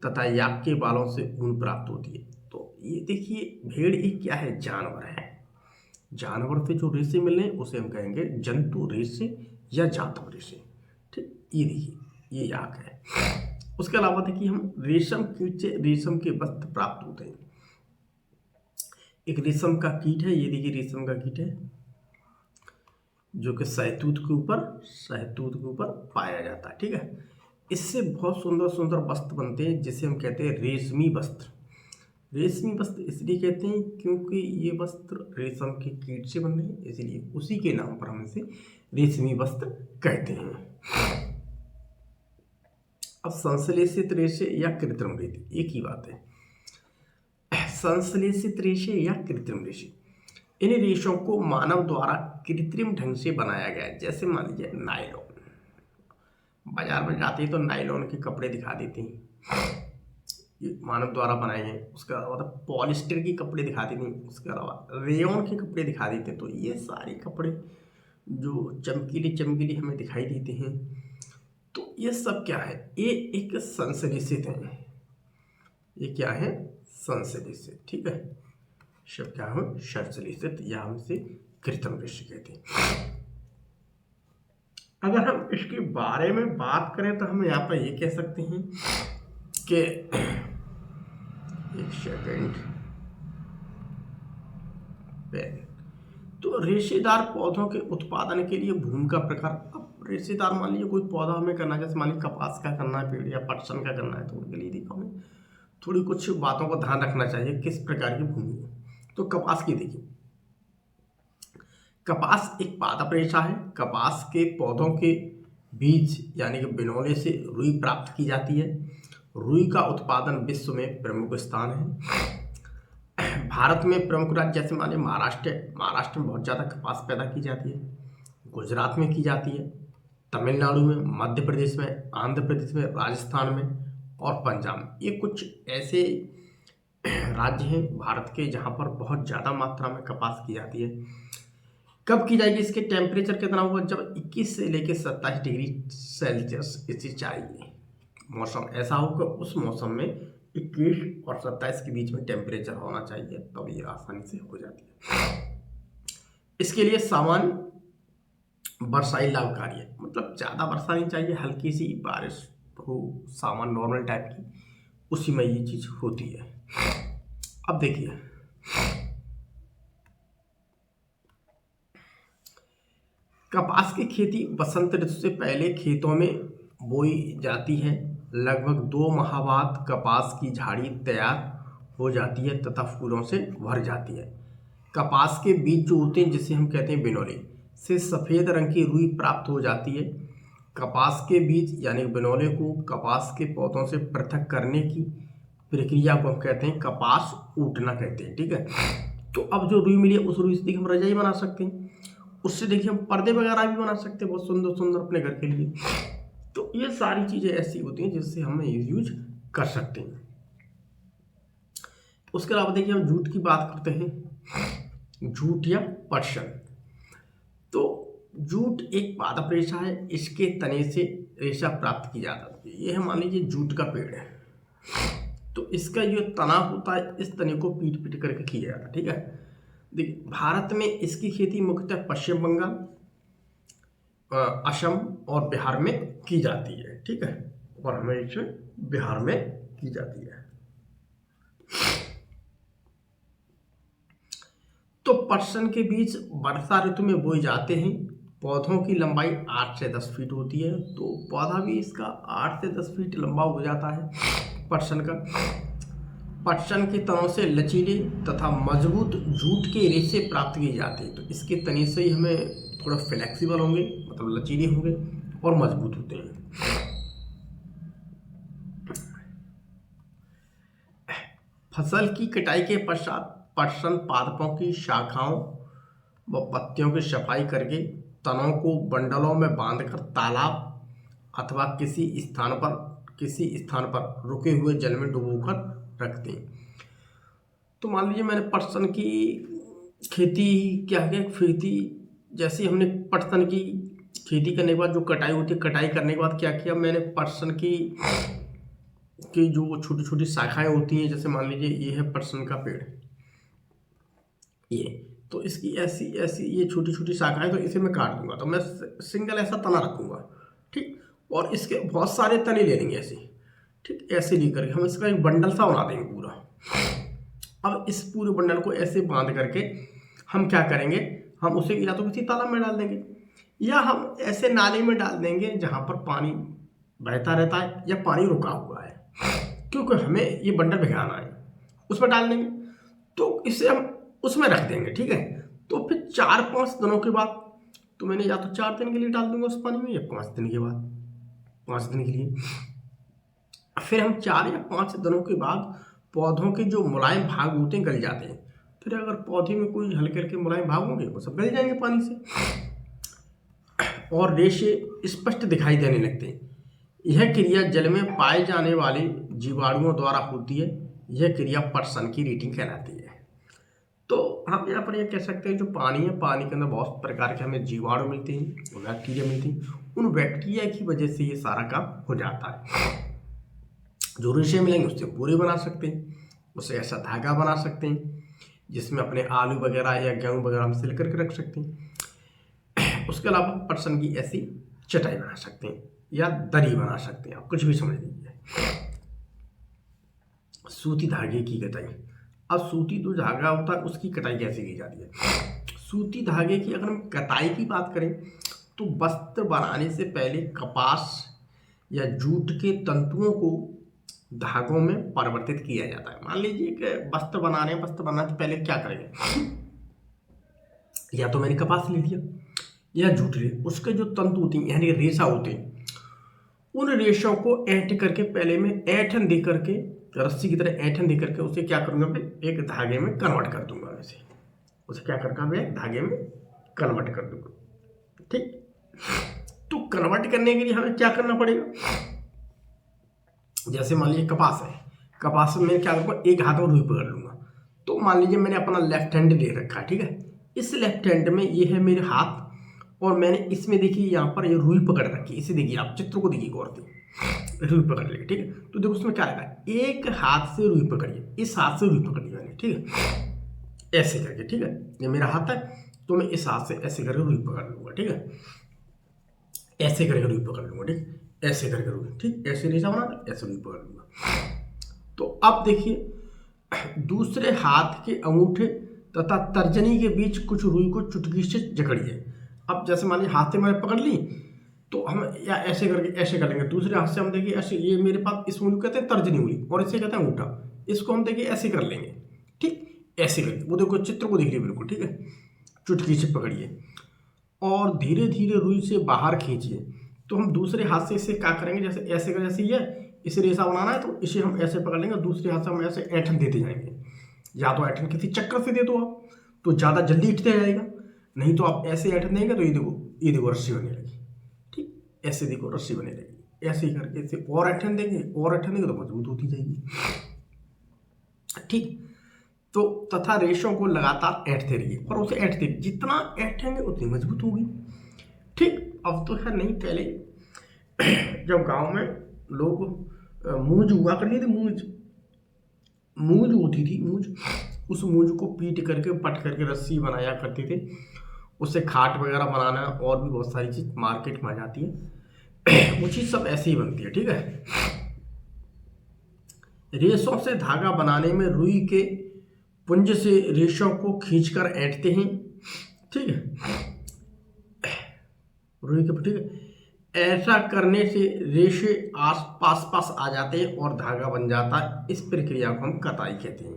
तथा याक के बालों से ऊन प्राप्त होती है। तो ये देखिए भेड़ एक क्या है, जानवर है, जानवर से जो रेशे मिले उसे हम कहेंगे जंतु रेशे या जांतव रेशे, ठीक। ये देखिए ये याक है। उसके अलावा देखिए हम रेशम कीट से रेशम के वस्त्र प्राप्त होते हैं। एक रेशम का कीट है, ये देखिए रेशम का कीट है, जो कि शहतूत के ऊपर पाया जाता है। ठीक है, इससे बहुत सुंदर सुंदर वस्त्र बनते हैं जिसे हम कहते हैं रेशमी वस्त्र। रेशमी वस्त्र इसलिए कहते हैं क्योंकि ये वस्त्र रेशम के कीट से बन रहे हैं, इसलिए उसी के नाम पर हम इसे रेशमी वस्त्र कहते हैं। अब संश्लेषित रेशे या कृत्रिम रेशे एक ही बात है। संश्लेषित रेशे या कृत्रिम रेशे, इन रेशों को मानव द्वारा कृत्रिम ढंग से बनाया गया है। जैसे मान लीजिए नायलॉन, बाजार में जाते हैं तो नायलॉन के कपड़े दिखा देते हैं, ये मानव द्वारा बनाए गए। उसके अलावा पॉलिस्टर के कपड़े दिखा देते हैं, उसके अलावा रेयॉन के कपड़े दिखा देते हैं। तो ये सारे कपड़े जो चमकीले चमकीले हमें दिखाई देते हैं, तो ये सब क्या है, ये एक संश्लेषित है। ये क्या है, संश्लेषित। ठीक है, सब क्या है, संश्लेषित, या हम इसे कृत्रिम रेशे कहते हैं। अगर हम इसके बारे में बात करें तो हम यहाँ पर ये कह सकते हैं कि एक सेकंड, तो रेशेदार पौधों के उत्पादन के लिए भूमि का प्रकार। अब रेशेदार मान लीजिए कोई पौधा हमें करना है, जैसे मान लीजिए कपास का करना है पेड़ या पटसन का करना है, तो उनके लिए देखो हमें थोड़ी कुछ बातों का ध्यान रखना चाहिए किस प्रकार की भूमि है। तो कपास की देखिए, कपास एक पादप रेशा है। कपास के पौधों के बीज यानी कि बिनौले से रुई प्राप्त की जाती है। रुई का उत्पादन विश्व में प्रमुख स्थान है। भारत में प्रमुख राज्य जैसे माने महाराष्ट्र में बहुत ज़्यादा कपास पैदा की जाती है, गुजरात में की जाती है, तमिलनाडु में, मध्य प्रदेश में, आंध्र प्रदेश में, राजस्थान में और पंजाब में। ये कुछ ऐसे राज्य हैं भारत के जहाँ पर बहुत ज़्यादा मात्रा में कपास की जाती है। कब की जाएगी, इसके टेम्परेचर कितना होगा, जब 21 से लेकर 27 डिग्री सेल्सियस इसे चाहिए। मौसम ऐसा होगा उस मौसम में 21 और 27 के बीच में टेम्परेचर होना चाहिए, तब ये आसानी से हो जाती है। इसके लिए सामान्य वर्षाई लाभकारी है, मतलब ज़्यादा वर्षा नहीं चाहिए, हल्की सी बारिश हो, सामान्य नॉर्मल टाइप की, उसी में ये चीज़ होती है। अब देखिए, कपास की खेती वसंत ऋतु से पहले खेतों में बोई जाती है। लगभग 2 माह बाद कपास की झाड़ी तैयार हो जाती है तथा फूलों से भर जाती है। कपास के बीज जो होते हैं, जिसे हम कहते हैं बिनौले, से सफ़ेद रंग की रुई प्राप्त हो जाती है। कपास के बीज यानी बिनौले को कपास के पौधों से पृथक करने की प्रक्रिया को हम कहते हैं कपास ऊटना कहते हैं। ठीक है, तो अब जो रुई मिली है उस रुई से देखिए हम रजाई बना सकते हैं, उससे देखिए हम पर्दे वगैरह भी बना सकते हैं बहुत सुंदर सुंदर अपने घर के लिए। तो ये सारी चीज़ें ऐसी होती हैं जिससे हम यूज कर सकते हैं। उसके अलावा देखिए हम जूट की बात करते हैं, जूट या पटसन। तो जूट एक पादप रेशा है, इसके तने से रेशा प्राप्त की जाता है। ये है मान लीजिए जूट का पेड़ है, तो इसका जो तना होता है इस तने को पीट पीट करके किया जाता है। ठीक है, देखिए भारत में इसकी खेती मुख्यतः पश्चिम बंगाल, असम और बिहार में की जाती है। ठीक है, और हमें इसे बिहार में की जाती है। तो पटसन के बीज वर्षा ऋतु में बोए जाते हैं। पौधों की लंबाई 8 से 10 फीट होती है, तो पौधा भी इसका 8 से 10 फीट लंबा हो जाता है पटसन का। पटसन के तनों से लचीले तथा मजबूत जूट के रेशे प्राप्त किए जाते हैं। तो इसके तने से ही हमें थोड़ा फ्लेक्सिबल होंगे, मतलब लचीले होंगे और मजबूत होते हैं। फसल की कटाई के पश्चात पटसन पादपों की शाखाओं व पत्तियों की सफाई करके तनों को बंडलों में बांधकर तालाब अथवा किसी स्थान पर रुके हुए जल में डुबोकर रखते हैं। तो मान लीजिए मैंने पटसन की खेती क्या है, खेती जैसे हमने पटसन की खेती करने के बाद जो कटाई होती है, कटाई करने के बाद क्या किया, मैंने पटसन की जो छोटी छोटी शाखाएं होती हैं, जैसे मान लीजिए ये है पटसन का पेड़, ये तो इसकी ऐसी ऐसी ये छोटी छोटी शाखाएं, तो इसे मैं काट दूंगा, तो मैं सिंगल ऐसा तना रखूंगा। ठीक, और इसके बहुत सारे तने ले लेंगे ऐसे। ठीक, ऐसे लेकर हम इसका एक बंडल सा बना देंगे पूरा। अब इस पूरे बंडल को ऐसे बांध करके हम क्या करेंगे, हम उसे या तो किसी तालाब में डाल देंगे या हम ऐसे नाले में डाल देंगे जहाँ पर पानी बहता रहता है या पानी रुका हुआ है, क्योंकि हमें ये बंडल भिगाना है, उसमें डाल देंगे। तो इसे हम उसमें रख देंगे, ठीक है। तो फिर 4-5 दिनों के बाद, तो मैंने या तो 4 दिन के लिए डाल दूंगा उस पानी में, या 5 दिन के बाद, 5 दिन के लिए। फिर हम 4 या 5 दिनों के बाद पौधों के जो मुलायम भाग होते हैं गल जाते हैं। फिर अगर पौधे में कोई हल्के हल्के मुलायम भाग होंगे वो सब गल जाएंगे पानी से, और रेशे स्पष्ट दिखाई देने लगते हैं। यह क्रिया जल में पाए जाने वाले जीवाणुओं द्वारा होती है। यह क्रिया पटसन की रीडिंग कहलाती है। तो हम यहाँ पर यह कह सकते हैं जो पानी है, पानी के अंदर बहुत प्रकार के हमें जीवाणु मिलते हैं, बैक्टीरिया मिलती हैं। उन बैक्टीरिया की वजह से ये सारा काम हो जाता है। जो रेशे मिलेंगे उससे बोरे बना सकते हैं, उससे ऐसा धागा बना सकते हैं जिसमें अपने आलू वगैरह या गेहूँ वगैरह हम सिल करके रख सकते हैं। उसके अलावा पटसन की ऐसी चटाई बना सकते हैं या दरी बना सकते हैं, आप कुछ भी समझ लीजिए। सूती धागे की कटाई। अब सूती जो धागा होता है उसकी कटाई कैसे की जाती है। सूती धागे की अगर हम कटाई की बात करें तो वस्त्र बनाने से पहले कपास या जूट के तंतुओं को धागों में परिवर्तित किया जाता है। मान लीजिए कि वस्त्र बना रहे हैं, वस्त्र बनाने से पहले क्या करेंगे, या तो मैंने कपास ले लिया या जूट ले, उसके जो तंतु होते हैं यानी रेशा होते हैं, उन रेशों को ऐंठ करके पहले में ऐंठन दे करके, रस्सी की तरह ऐंठन दे करके उसे क्या करूँगा मैं, एक धागे में कन्वर्ट कर दूंगा। वैसे उसे क्या करना, मैं धागे में कन्वर्ट कर दूंगा, ठीक। तो कन्वर्ट करने के लिए हमें क्या करना पड़ेगा, जैसे मान लीजिए कपास है, कपास में मैं क्या करूँगा, एक हाथ में रुई पकड़ लूंगा। तो मान लीजिए मैंने अपना लेफ्ट हैंड ले रखा है, ठीक है। इस लेफ्ट हैंड में ये है मेरे हाथ, और मैंने इसमें देखिए यहाँ पर ये रुई पकड़ रखी है। इसे देखिए, आप चित्र को देखिए गौर से, रुई पकड़ ली, ठीक है। तो देखो उसमें क्या लगा, एक हाथ से रुई पकड़िए, इस हाथ से रुई पकड़ ली मैंने, ठीक है, ऐसे करके, ठीक है। ये मेरा हाथ है तो मैं इस हाथ से ऐसे करके रुई पकड़ लूंगा, ठीक है, ऐसे करके रुई पकड़ लूंगा, ठीक, ऐसे करके रुई, ठीक, ऐसे रेशा बना, ऐसे रुई पकड़ लूंगा। तो अब देखिए दूसरे हाथ के अंगूठे तथा तर्जनी के बीच कुछ रुई को चुटकी से जकड़िए। अब जैसे मान लीजिए हाथ से मैंने पकड़ ली, तो हम या ऐसे करके ऐसे कर लेंगे, दूसरे हाथ से हम देखिए ऐसे, ये मेरे पास इस उंगली को कहते हैं तर्जनी उंगली और इसे कहते हैं अंगूठा, इसको हम देखिए ऐसे कर लेंगे, ठीक, ऐसे करके, वो देखो चित्र को देखिए बिल्कुल, ठीक है, चुटकी से पकड़िए और धीरे धीरे रुई से बाहर खींचिए। तो हम दूसरे हाथ से इसे क्या करेंगे, जैसे ऐसे कर, जैसे ये इसे रेशा बनाना है तो इसे हम ऐसे पकड़ लेंगे, दूसरे हाथ से हम ऐसे ऐंठन देते जाएंगे। या तो ऐंठन किसी चक्कर से दे दो आप, तो ज़्यादा जल्दी हिटते जाएगा, नहीं तो आप ऐसे ऐंठन देंगे तो ये देखो रस्सी बनने लगी, ठीक, ऐसे देखो रस्सी बनने लगी। ऐसे ही करके इसे और ऐंठन देंगे, और ऐंठन देंगे तो मजबूत होती जाएगी, ठीक। तो तथा रेशों को लगातार ऐंठते रहिए, और उसे ऐंठते, जितना ऐंठेंगे उतनी मजबूत होगी, ठीक। अब तो है नहीं, पहले जब गांव में लोग मूंज हुआ करती थी, मूंज होती थी, मूंज, उस मूंज को पीट करके पट करके रस्सी बनाया करते थे, उससे खाट वगैरह बनाना और भी बहुत सारी चीज मार्केट में आ जाती है, वो चीज सब ऐसे ही बनती है, ठीक है। रेशों से धागा बनाने में रुई के पुंज से रेशों को खींचकर ऐंठते हैं, ठीक है, रुई के, ठीक है। ऐसा करने से रेशे पास आ जाते हैं और धागा बन जाता है। इस प्रक्रिया को हम कताई कहते हैं।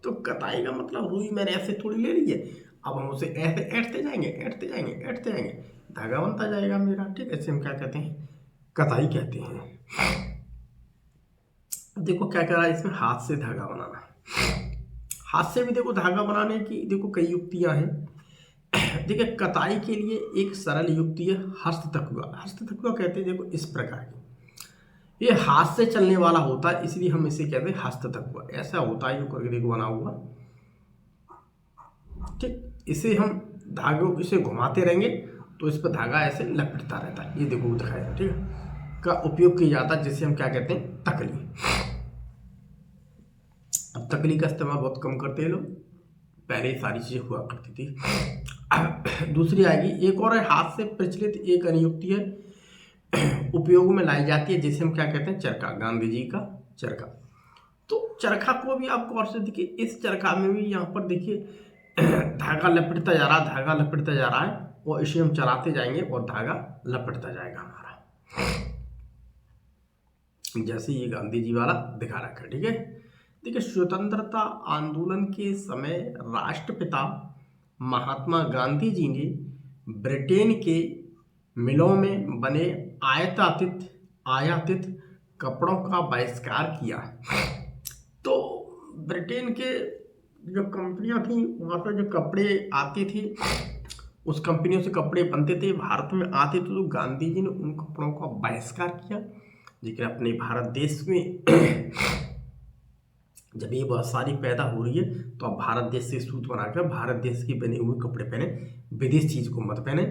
तो कताई का मतलब रुई मैंने ऐसे थोड़ी ले ली है, अब हम उसे ऐसे ऐंठते जाएंगे, ऐंठते जाएंगे, ऐंठते जाएंगे, धागा बनता जाएगा मेरा, ठीक है। ऐसे हम क्या कहते हैं, कताई कहते हैं। देखो क्या कह रहा है इसमें, हाथ से धागा बनाना। हाथ से भी देखो धागा बनाने की देखो कई युक्तियां हैं। देखिए कताई के लिए एक सरल युक्ति है हस्ततकुआ। हस्ततकुआ कहते हैं देखो इस प्रकार की, ये हाथ से चलने वाला होता है, इसलिए हम इसे कहते हैं हस्ततकुआ। ऐसा होता है, करके देखो बना हुआ, ठीक। इसे हम धागे इसे घुमाते रहेंगे तो इस पर धागा ऐसे लपटता रहता है, ये देखो दिखाया, ठीक है, का उपयोग किया जाता है, जिसे हम क्या कहते हैं, तकली। अब तकली का इस्तेमाल बहुत कम करते हैं लोग, पहले ही सारी चीजें हुआ करती थी। दूसरी आएगी, एक और है हाथ से प्रचलित एक अन्य युक्ति है, उपयोग में लाई जाती है, जिसे हम क्या कहते हैं, चरखा। गांधी जी का चरखा। तो चरखा को भी आप गौर से देखिए, इस चरखा में भी यहाँ पर देखिए धागा लपेटता जा रहा है, धागा लपेटता जा रहा है, और इसे हम चलाते जाएंगे और धागा लपटता जाएगा हमारा, जैसे ये गांधी जी वाला दिखा रखा है। ठीक है, देखिए स्वतंत्रता आंदोलन के समय राष्ट्रपिता महात्मा गांधी जी ने ब्रिटेन के मिलों में बने आयातित कपड़ों का बहिष्कार किया। तो ब्रिटेन के जो कंपनियां थी वहाँ पर जो कपड़े आते थे, उस कंपनियों से कपड़े बनते थे, भारत में आते थे, तो गांधी जी ने उन कपड़ों का बहिष्कार किया। लेकिन अपने भारत देश में जब ये बहुत सारी पैदा हो रही है तो अब भारत देश से सूत बनाकर भारत देश के बने हुए कपड़े पहने, विदेश चीज को मत पहने,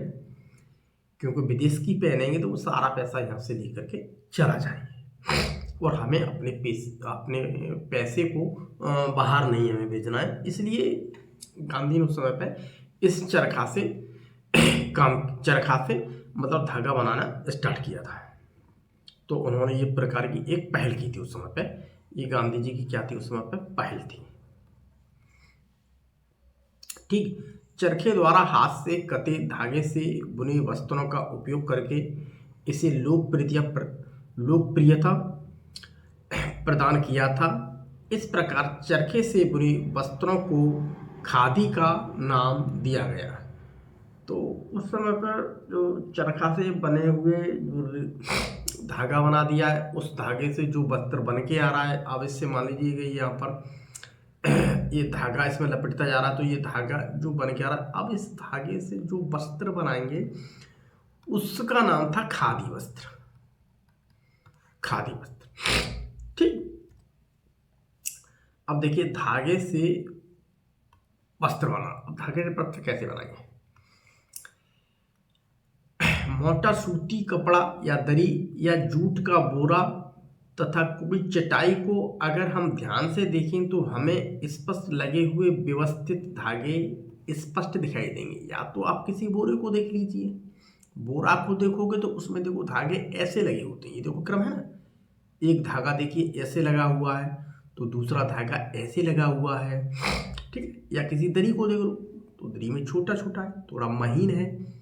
क्योंकि विदेश की पहनेंगे तो वो सारा पैसा यहाँ से लेकर के चला जाएंगे और हमें अपने पैसे को बाहर नहीं हमें भेजना है। इसलिए गांधी ने उस समय पे इस चरखा से मतलब धागा बनाना स्टार्ट किया था। तो उन्होंने ये प्रकार की एक पहल की थी उस समय पे। ये गांधी जी की क्या थी उस समय पे पहल थी। ठीक, चरखे द्वारा हाथ से कते धागे से बुने वस्त्रों का उपयोग करके इसे लोकप्रियता प्रदान किया था। इस प्रकार चरखे से बुने वस्त्रों को खादी का नाम दिया गया। तो उस समय पर जो चरखा से बने हुए जो धागा बना दिया है, उस धागे से जो वस्त्र बन के आ रहा है, अब इससे मान लीजिए यहाँ पर ये धागा इसमें लपेटता जा रहा है, तो ये धागा जो बन के आ रहा है, अब इस धागे से जो वस्त्र बनाएंगे उसका नाम था खादी वस्त्र। ठीक, अब देखिए धागे से वस्त्र बना, अब धागे से वस्त्र कैसे बनाएंगे? मोटा सूती कपड़ा या दरी या जूट का बोरा तथा कोई चटाई को अगर हम ध्यान से देखें तो हमें स्पष्ट लगे हुए व्यवस्थित धागे स्पष्ट दिखाई देंगे। या तो आप किसी बोरे को देख लीजिए, बोरा को देखोगे तो उसमें देखो धागे ऐसे लगे होते हैं, ये देखो क्रम है ना, एक धागा देखिए ऐसे लगा हुआ है तो दूसरा धागा ऐसे लगा हुआ है। ठीक, या किसी दरी को देखो तो दरी में छोटा छोटा है, थोड़ा महीन है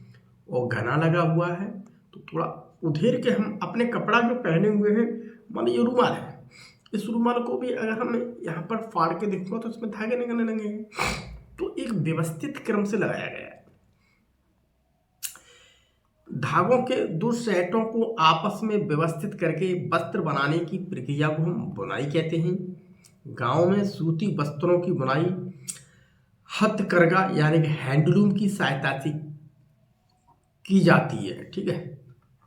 और घना लगा हुआ है, तो थोड़ा उधेर के हम अपने कपड़ा जो पहने हुए हैं, मान लीजिए रुमाल है, इस रुमाल को भी अगर हम यहाँ पर फाड़ के देखूंगा तो इसमें धागे निकलने लगेंगे। तो एक व्यवस्थित क्रम से लगाया गया है। धागों के दो सेटों को आपस में व्यवस्थित करके वस्त्र बनाने की प्रक्रिया को हम बुनाई कहते हैं। गांव में सूती वस्त्रों की बुनाई हथकरघा यानी कि हैंडलूम की सहायता से की जाती है। ठीक है,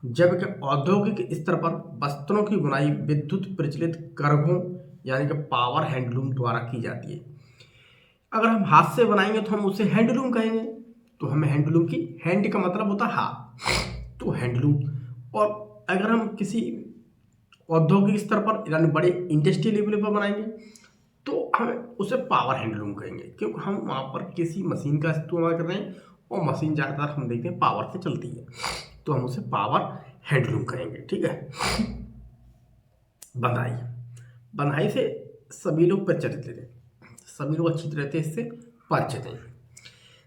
जबकि औद्योगिक स्तर पर वस्त्रों की बुनाई विद्युत प्रचलित करघों यानी कि पावर हैंडलूम द्वारा की जाती है। अगर हम हाथ से बनाएंगे तो हम उसे हैंडलूम कहेंगे। तो हमें हैंडलूम की, हैंड का मतलब होता है हाथ, तो हैंडलूम। और अगर हम किसी औद्योगिक स्तर पर यानी बड़े इंडस्ट्रियल लेवल पर बनाएंगे तो हम उसे पावर हैंडलूम कहेंगे, क्योंकि हम वहाँ पर किसी मशीन का इस्तेमाल कर रहे हैं और मशीन ज़्यादातर हम देखते हैं पावर से चलती है, तो हम उसे पावर हैंडलूम कहेंगे। ठीक है, बंधाई से सभी लोग परिचित थे, सभी लोग अच्छी तरह से इससे परिचित हैं।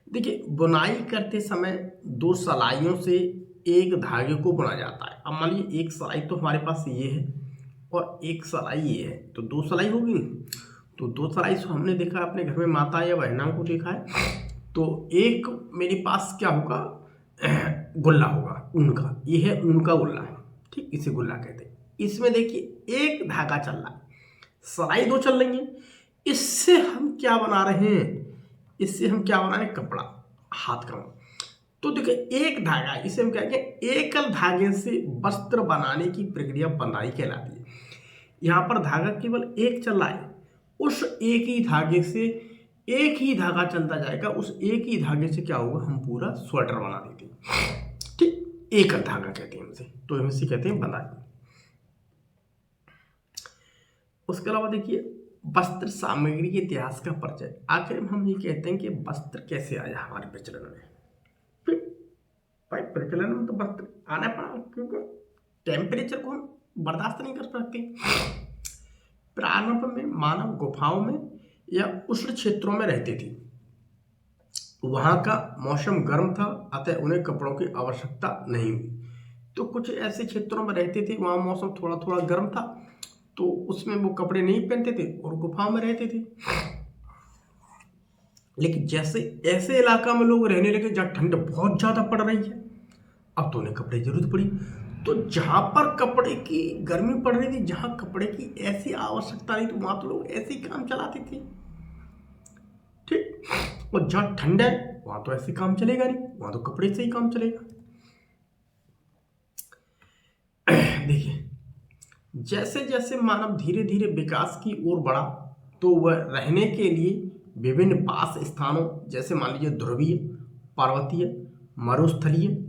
देखिए, बुनाई करते समय दो सलाइयों से एक धागे को बुना जाता है। अब मान लीजिए एक सलाई तो हमारे पास ये है और एक सलाई ये है, तो दो सलाई होगी। तो दो सलाई से हमने देखा अपने घर में माता या बहनों को देखा है, तो एक मेरे पास क्या होगा, गुल्ला होगा ऊन का, ये है ऊन का गुल्ला, ठीक, इसे गुल्ला कहते हैं। इसमें देखिए एक धागा चल रहा है, सलाई दो चल रही है। इससे हम क्या बना रहे हैं, इससे हम क्या बना रहे हैं, कपड़ा, हाथ का। तो देखिए एक धागा, इसे हम क्या कहते हैं, एकल धागे से वस्त्र बनाने की प्रक्रिया बुनाई कहलाती है। यहाँ पर धागा केवल एक चल रहा है, उस एक ही धागे से एक ही धागा चलता जाएगा, उस एक ही धागे से क्या होगा, हम पूरा स्वेटर बना देते हैं। ठीक, एकल धागा कहते हैं इसे, तो हम इसे कहते हैं बुनाई। उसके अलावा देखिए वस्त्र सामग्री के इतिहास का परिचय। आखिर हम ये कहते हैं कि वस्त्र कैसे आया हमारे प्रचलन में। भाई प्रचलन में तो वस्त्र आना पड़ा, क्योंकि टेम्परेचर को हम बर्दाश्त नहीं कर सकते। प्रारंभ में मानव गुफाओं में या उष्ण क्षेत्रों में रहते थे। वहाँ का मौसम गर्म था, अतः उन्हें कपड़ों की आवश्यकता नहीं हुई। तो कुछ ऐसे क्षेत्रों में रहते थे वहाँ मौसम थोड़ा थोड़ा गर्म था, तो उसमें वो कपड़े नहीं पहनते थे और गुफा में रहते थे। लेकिन जैसे ऐसे इलाका में लोग रहने लगे जहाँ ठंड बहुत ज़्यादा पड़ रही है, अब तो उन्हें कपड़े की जरूरत पड़ी। तो जहाँ पर कपड़े की गर्मी पड़ रही थी, जहाँ कपड़े की ऐसी आवश्यकता नहीं, तो वहाँ तो लोग ऐसे ही काम चलाते थे। ठीक। और जहाँ ठंड है वहाँ तो ऐसे काम चलेगा नहीं, वहाँ तो कपड़े से ही काम चलेगा। देखिए, जैसे जैसे मानव धीरे धीरे विकास की ओर बढ़ा, तो वह रहने के लिए विभिन्न वास स्थानों, जैसे मान लीजिए ध्रुवीय, पर्वतीय, मरुस्थलीय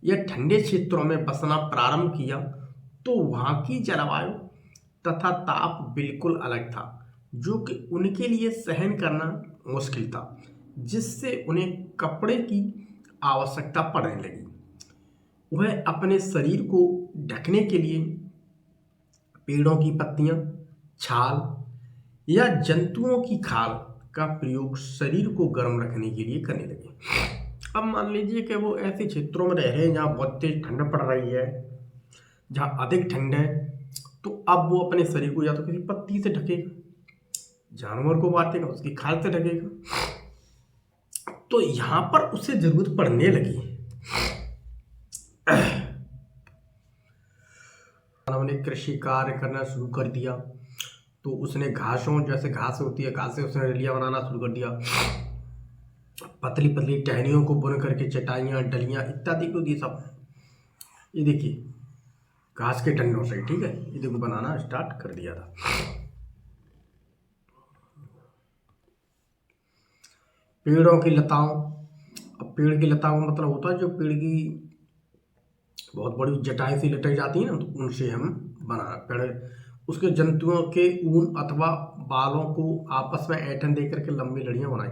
या ठंडे क्षेत्रों में बसना प्रारंभ किया। तो वहाँ की जलवायु तथा ताप बिल्कुल अलग था, जो कि उनके लिए सहन करना मुश्किल था, जिससे उन्हें कपड़े की आवश्यकता पड़ने लगी। वह अपने शरीर को ढकने के लिए पेड़ों की पत्तियां, छाल या जंतुओं की खाल का प्रयोग शरीर को गर्म रखने के लिए करने लगे। अब मान लीजिए कि वो ऐसे क्षेत्रों में रह रहे हैं जहाँ बहुत तेज ठंड पड़ रही है, जहाँ अधिक ठंड है, तो अब वो अपने शरीर को या तो किसी पत्ती से ढकेगा, जानवर को बांटेगा, उसकी खाल से ढकेगा। तो यहाँ पर उसे जरूरत पड़ने लगी। मानव ने कृषि कार्य करना शुरू कर दिया, तो उसने घासों, जैसे घास होती है, घास से उसने रलियां बनाना शुरू कर दिया। पतली पतली टहनियों को बुन करके चटाइयाँ, डलियाँ इत्यादि को दी सब। ये देखिए घास के डंडों से, ठीक है, ये देखो बनाना स्टार्ट कर दिया था। पेड़ों की लताओं, अब पेड़ की लताओं का मतलब होता है जो पेड़ की बहुत बड़ी जटाई से लटक जाती है ना, तो उनसे हम बना पेड़, उसके जंतुओं के ऊन अथवा बालों को आपस में ऐंठन दे करके लंबी लड़ियां बनाई।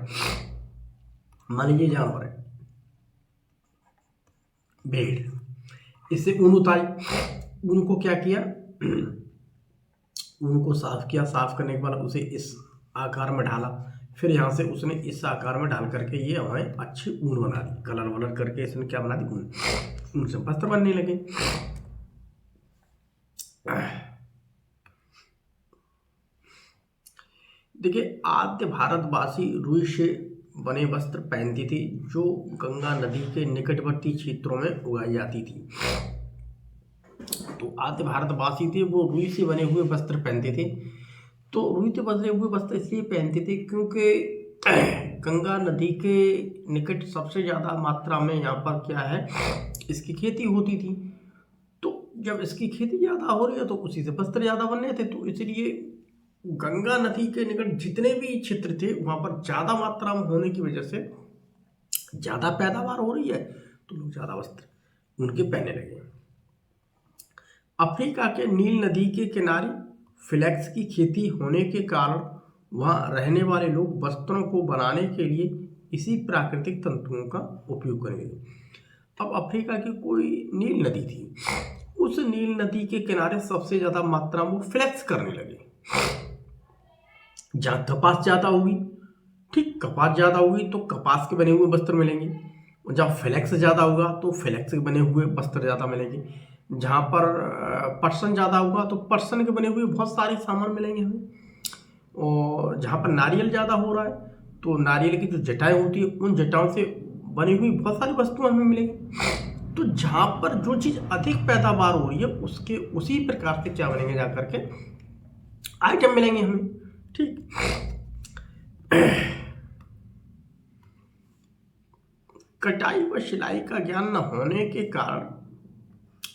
मान लीजिए जानवर है भेड़, इससे ऊन उतारी, ऊन को क्या किया, ऊन को साफ किया, साफ करने के बाद उसे इस आकार में ढाला, फिर यहाँ से उसने इस आकार में ढाल करके ये हमें अच्छी ऊन बना दी, कलर वलर करके इसने क्या बना दी, ऊन, ऊन से वस्त्र बनने लगे। देखिए आद्य भारतवासी रुई से बने वस्त्र पहनते थे, जो गंगा नदी के निकटवर्ती क्षेत्रों में उगाई जाती थी। तो आद्य भारतवासी थे वो रुई से बने हुए वस्त्र पहनते थे। तो रुई से बने हुए वस्त्र इसलिए पहनते थे क्योंकि गंगा नदी के निकट सबसे ज़्यादा मात्रा में यहाँ पर क्या है, इसकी खेती होती थी। तो जब इसकी खेती ज़्यादा हो रही है तो उसी से वस्त्र ज़्यादा बन रहे थे, तो इसलिए गंगा नदी के निकट जितने भी क्षेत्र थे वहाँ पर ज़्यादा मात्रा में होने की वजह से ज़्यादा पैदावार हो रही है, तो लोग ज़्यादा वस्त्र उनके पहनने लगे। अफ्रीका के नील नदी के किनारे फ्लेक्स की खेती होने के कारण वहाँ रहने वाले लोग वस्त्रों को बनाने के लिए इसी प्राकृतिक तंतुओं का उपयोग करेंगे। अब अफ्रीका की कोई नील नदी थी, उस नील नदी के किनारे सबसे ज़्यादा मात्रा में वो फ्लेक्स करने लगे। जहाँ कपास ज़्यादा होगी, ठीक, कपास ज़्यादा होगी तो कपास के बने हुए वस्त्र मिलेंगे, और जहाँ फ्लेक्स ज़्यादा होगा तो फ्लेक्स के बने हुए वस्त्र ज़्यादा मिलेंगे। जहाँ पर पर्सन ज़्यादा होगा तो पर्सन के बने हुए बहुत सारे सामान मिलेंगे हमें। और जहाँ पर नारियल ज़्यादा हो रहा है तो नारियल की जो जटाएँ होती है उन जटाओं से बनी हुई बहुत सारी वस्तुएं हमें मिलेंगी। तो जहाँ पर जो चीज़ अधिक पैदावार हो रही है उसके उसी प्रकार से क्या बनेंगे, जा करके आइटम मिलेंगे हमें, ठीक। कटाई व सिलाई का ज्ञान न होने के कारण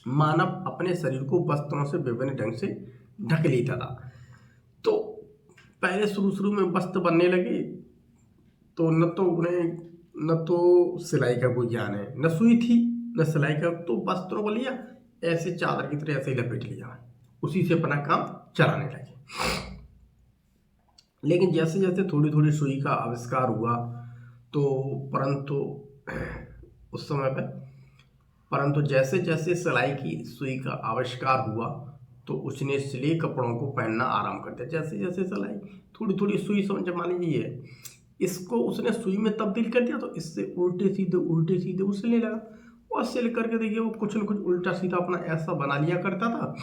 मानव अपने शरीर को वस्त्रों से विभिन्न ढंग से ढक लेता था। तो पहले शुरू में वस्त्र बनने लगे तो न तो सिलाई का कोई ज्ञान है, न सुई थी न सिलाई का, तो वस्त्रों को लिया ऐसे चादर की तरह ऐसे लपेट लिया, उसी से अपना काम चलाने लगे। लेकिन जैसे जैसे थोड़ी थोड़ी सुई का आविष्कार हुआ तो परंतु जैसे जैसे सिलाई की सुई का आविष्कार हुआ तो उसने सिले कपड़ों को पहनना आराम कर दिया। जैसे जैसे सिलाई थोड़ी थोड़ी सुई, समझ मान लीजिए इसको उसने सुई में तब्दील कर दिया, तो इससे उल्टे सीधे वो सिलने लगा, और सिल करके देखिए वो कुछ न कुछ उल्टा सीधा अपना ऐसा बना लिया करता था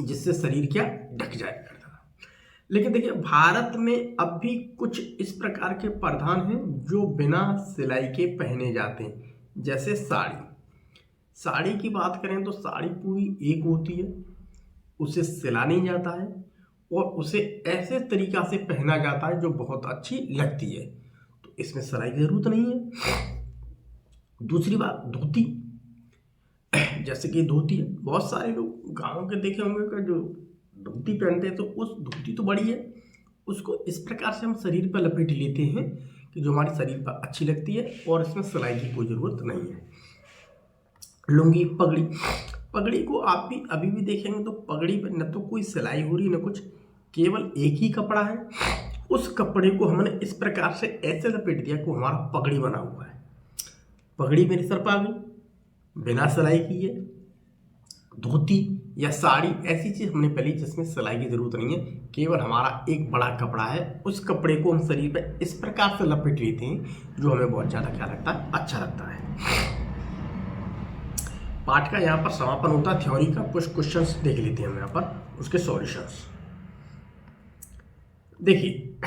जिससे शरीर क्या ढक जाया करता था। लेकिन देखिए भारत में अब भी कुछ इस प्रकार के परिधान हैं जो बिना सिलाई के पहने जाते हैं, जैसे साड़ी की बात करें तो साड़ी पूरी एक होती है, उसे सिला नहीं जाता है और उसे ऐसे तरीका से पहना जाता है जो बहुत अच्छी लगती है, तो इसमें सिलाई की जरूरत नहीं है। दूसरी बात धोती, जैसे कि धोती है, बहुत सारे लोग गाँव के देखे होंगे कि जो धोती पहनते हैं तो उस धोती तो बड़ी है, उसको इस प्रकार से हम शरीर पर लपेट लेते हैं कि जो हमारे शरीर पर अच्छी लगती है और इसमें सिलाई की कोई ज़रूरत नहीं है। लुंगी, पगड़ी को आप भी अभी भी देखेंगे तो पगड़ी पर न तो कोई सिलाई हो रही न कुछ, केवल एक ही कपड़ा है, उस कपड़े को हमने इस प्रकार से ऐसे लपेट दिया कि हमारा पगड़ी बना हुआ है। पगड़ी मेरे सर पर आ गई, बिना सिलाई की है। धोती या साड़ी ऐसी चीज़ हमने पहली जिसमें सिलाई की ज़रूरत नहीं है, केवल हमारा एक बड़ा कपड़ा है, उस कपड़े को हम शरीर पर इस प्रकार से लपेट लेते हैं जो हमें बहुत ज़्यादा क्या लगता है, अच्छा लगता है। पाठ का यहाँ पर समापन होता है। थ्योरी का कुछ क्वेश्चंस देख लेते हैं हम यहाँ पर, उसके सॉल्यूशंस। देखिए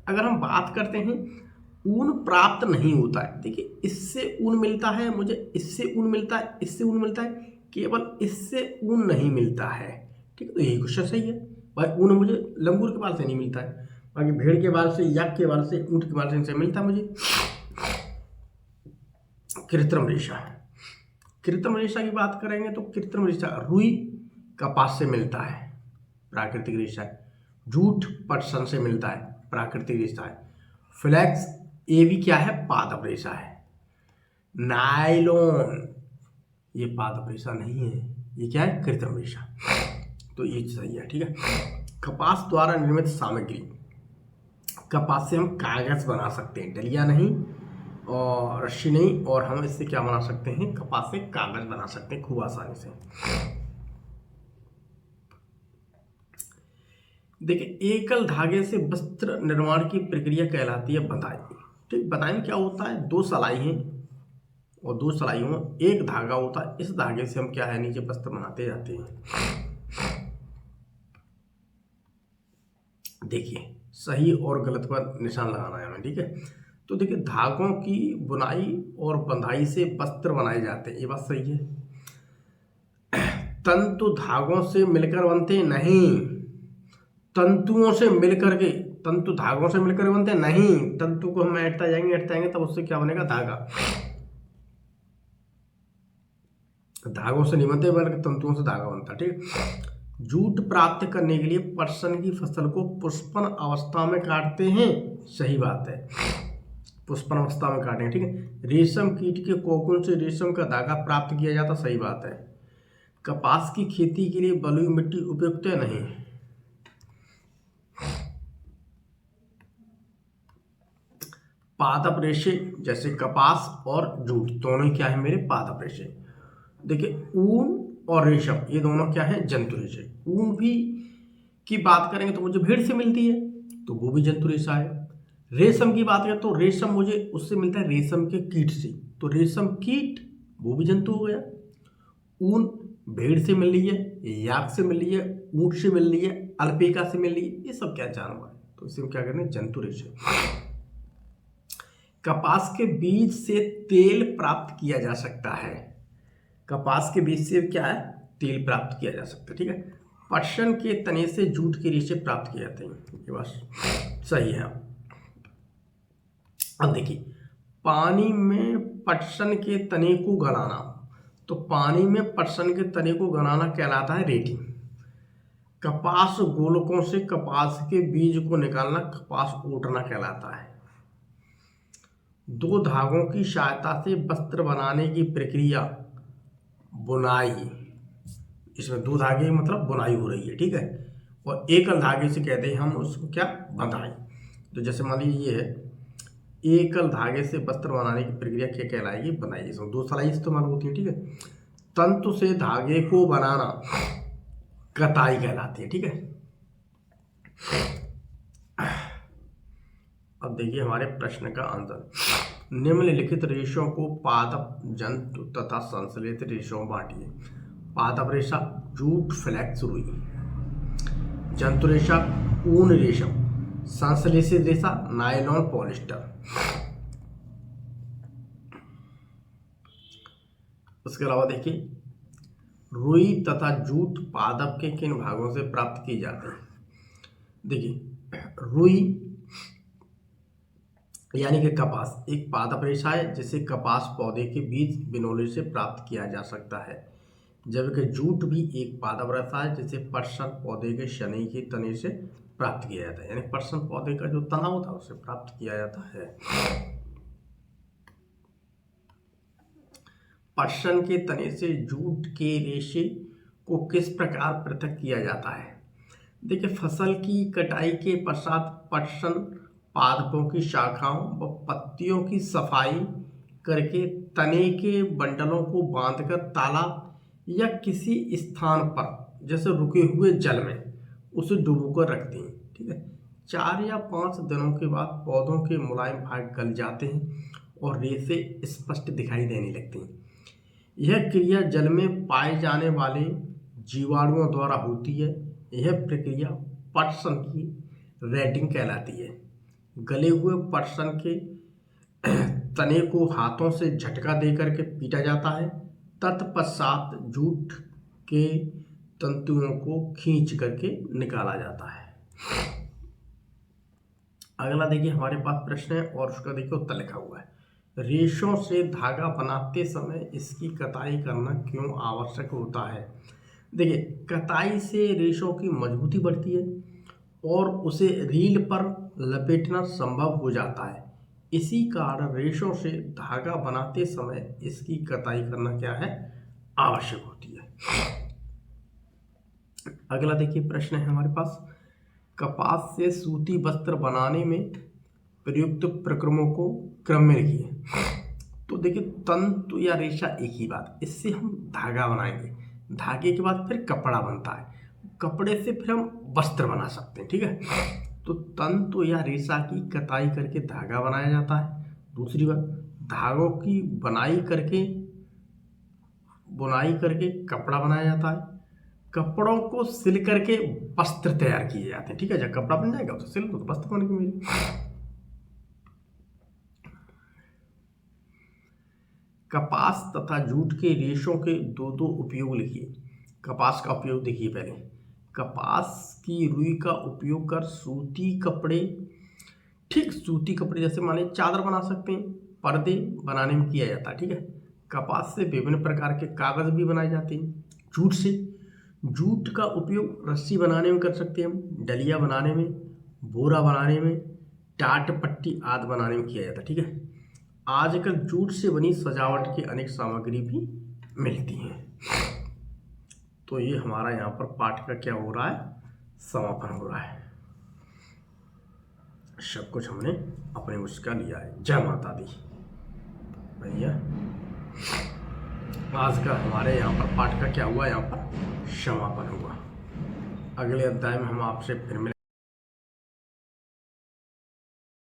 अगर हम बात करते हैं ऊन प्राप्त नहीं होता है, देखिए इससे ऊन मिलता है मुझे, इससे ऊन मिलता है, इससे ऊन मिलता है, केवल इससे ऊन नहीं मिलता है, ठीक है, तो यही क्वेश्चन सही है भाई। ऊन मुझे लंगूर के बाल से नहीं मिलता है, बाकी भेड़ के बाल से, याक के बाल से, ऊंट के बाल से इनसे मिलता है मुझे। कृत्रिम रेशा की बात करेंगे तो कृत्रिम रेशा रुई कपास से मिलता है, प्राकृतिक रेशा है। जूट पटसन से मिलता है, प्राकृतिक रेशा है। फ्लैक्स ये भी क्या है, पादप रेशा है। नायलॉन ये पादप रेशा नहीं है, ये क्या है, कृत्रिम रेशा, तो ये सही है, ठीक है। कपास द्वारा निर्मित सामग्री, कपास से हम कागज बना सकते हैं, डलिया नहीं और रस्सी नहीं, और हम इससे क्या बना सकते हैं, कपास से कागज बना सकते हैं खूब आसानी से। देखिए एकल धागे से वस्त्र निर्माण की प्रक्रिया कहलाती है बंधाई। ठीक, बंधाई में क्या होता है, दो सलाई हैं और दो सलाइयों में एक धागा होता है, इस धागे से हम क्या है नीचे वस्त्र बनाते जाते हैं। देखिए सही और गलत पर निशान लगाना है हमें, ठीक है। तो देखिए धागों की बुनाई और बंधाई से वस्त्र बनाए जाते हैं, ये बात सही है। तंतु धागों से मिलकर बनते नहीं, तंतुओं से मिलकर के, तंतु धागों से मिलकर बनते नहीं, तंतु को हम ऐंठते जाएंगे तब उससे क्या बनेगा, धागा। धागों से नहीं बनते बल्कि तंतुओं से धागा बनता, ठीक। जूट प्राप्त करने के लिए पटसन की फसल को पुष्पन अवस्था में काटते हैं, सही बात है, पुष्पन अवस्था में काटेंगे, ठीक है। रेशम कीट के कोकून से रेशम का धागा प्राप्त किया जाता, सही बात है। कपास की खेती के लिए बलुई मिट्टी उपयुक्त है, नहीं। पादप रेशे जैसे कपास और जूट दोनों क्या है मेरे, पादप रेशे। देखिए ऊन और रेशम ये दोनों क्या है, जंतु रेशे। ऊन भी की बात करेंगे तो मुझे भेड़ से मिलती है, तो वो भी जंतु रेशा है। रेशम की बात करें तो रेशम मुझे उससे मिलता है, रेशम के कीट से, तो रेशम कीट वो भी जंतु हो गया। ऊन भेड़ से मिल रही है, याक से मिल रही है, ऊंट से मिल रही है, अल्पेका से मिल रही है, ये सब क्या जानवर है, तो इसे क्या कहते हैं, जंतु रेशे। कपास के बीज से तेल प्राप्त किया जा सकता है, कपास के बीज से क्या है, तेल प्राप्त किया जा सकता है, ठीक है। पटसन के तने से जूट के रेशे प्राप्त किए जाते हैं, ये बात सही है। अब देखिए पानी में पटसन के तने को गलाना, तो पानी में पटसन के तने को गलाना कहलाता है रेटिंग। कपास गोलकों से कपास के बीज को निकालना कपास ओटना कहलाता है। दो धागों की सहायता से वस्त्र बनाने की प्रक्रिया बुनाई, इसमें दो धागे मतलब बुनाई हो रही है, ठीक है। और एकल धागे से कहते हैं हम उसको क्या, बंधाई। तो जैसे मान लीजिए ये है, एकल धागे से वस्त्र बनाने की प्रक्रिया क्या कहलाएगी, बनाई। इसमें दो सलाई इस्तेमाल होती है, ठीक है। तंतु से धागे को बनाना कताई कहलाती है, ठीक है। अब देखिए हमारे प्रश्न का आंसर, निम्नलिखित रेशों को पादप, जंतु तथा संश्लेषित रेशों में बांटिए। पादप रेशा जूट, फ्लैक्स, रुई। जंतु रेशा ऊन, रेशम। संश्लेषित रेशा नायलॉन, पॉलिस्टर। उसके अलावा देखिए रुई तथा जूट पादप के किन भागों से प्राप्त किए जाते हैं। देखिए रुई यानी कि कपास एक पादप रेशा है जिसे कपास पौधे के बीज बिनोले से प्राप्त किया जा सकता है, जबकि जूट भी एक पादप रेशा है जिसे पटसन पौधे के शनि के तने से प्राप्त किया जाता है, यानी पटसन पौधे का जो तना होता है उससे प्राप्त किया जाता है। पटसन के तने से जूट के रेशे को किस प्रकार पृथक किया जाता है। देखिए फसल की कटाई के पश्चात पटसन पादपों की शाखाओं व पत्तियों की सफाई करके तने के बंडलों को बांधकर तालाब या किसी स्थान पर जैसे रुके हुए जल में उसे डुबोकर रखते हैं। ठीक है, 4 या 5 दिनों के बाद पौधों के मुलायम भाग गल जाते हैं और रेशे स्पष्ट दिखाई देने लगते हैं। यह क्रिया जल में पाए जाने वाले जीवाणुओं द्वारा होती है। यह प्रक्रिया पटसन की रेटिंग कहलाती है। गले हुए पटसन के तने को हाथों से झटका देकर के पीटा जाता है। तत्पश्चात जूट के तंतुओं को खींच करके निकाला जाता है। अगला देखिए हमारे पास प्रश्न है और उसका देखिए उत्तर लिखा हुआ है। रेशों से धागा बनाते समय इसकी कताई करना क्यों आवश्यक होता है। देखिए कताई से रेशों की मजबूती बढ़ती है और उसे रील पर लपेटना संभव हो जाता है। इसी कारण रेशों से धागा बनाते समय इसकी कताई करना क्या है, आवश्यक होती है। अगला देखिए प्रश्न है हमारे पास, कपास से सूती वस्त्र बनाने में प्रयुक्त प्रक्रमों को क्रम में लिखिए। तो देखिए तंतु या रेशा एक ही बात, इससे हम धागा बनाएंगे, धागे के बाद फिर कपड़ा बनता है, कपड़े से फिर हम वस्त्र बना सकते हैं। ठीक है, तो तंतु या रेशा की कताई करके धागा बनाया जाता है। दूसरी बात, धागों की बुनाई करके कपड़ा बनाया जाता है। कपड़ों को सिल करके वस्त्र तैयार किए जाते हैं। ठीक है, जब कपड़ा बन जाएगा तो सिल दो तो वस्त्र बन के मिले। कपास तथा जूट के रेशों के दो उपयोग लिखिए। कपास का उपयोग देखिए पहले, कपास की रुई का उपयोग कर सूती कपड़े जैसे मान लीजिए चादर बना सकते हैं, पर्दे बनाने में किया जाता है। ठीक है, कपास से विभिन्न प्रकार के कागज भी बनाए जाते हैं। जूट का उपयोग रस्सी बनाने में कर सकते हैं हम, डलिया बनाने में, बोरा बनाने में, टाट पट्टी आदि बनाने में किया जाता है। ठीक है, आजकल जूट से बनी सजावट की अनेक सामग्री भी मिलती हैं। तो ये हमारा यहाँ पर पाठ का क्या हो रहा है, समापन हो रहा है। सब कुछ हमने अपने उसका लिया है। जय माता दी भैया। आज का हमारे यहाँ पर पाठ का क्या हुआ, यहाँ पर समापन हुआ। अगले अध्याय में हम आपसे फिर मिलेंगे।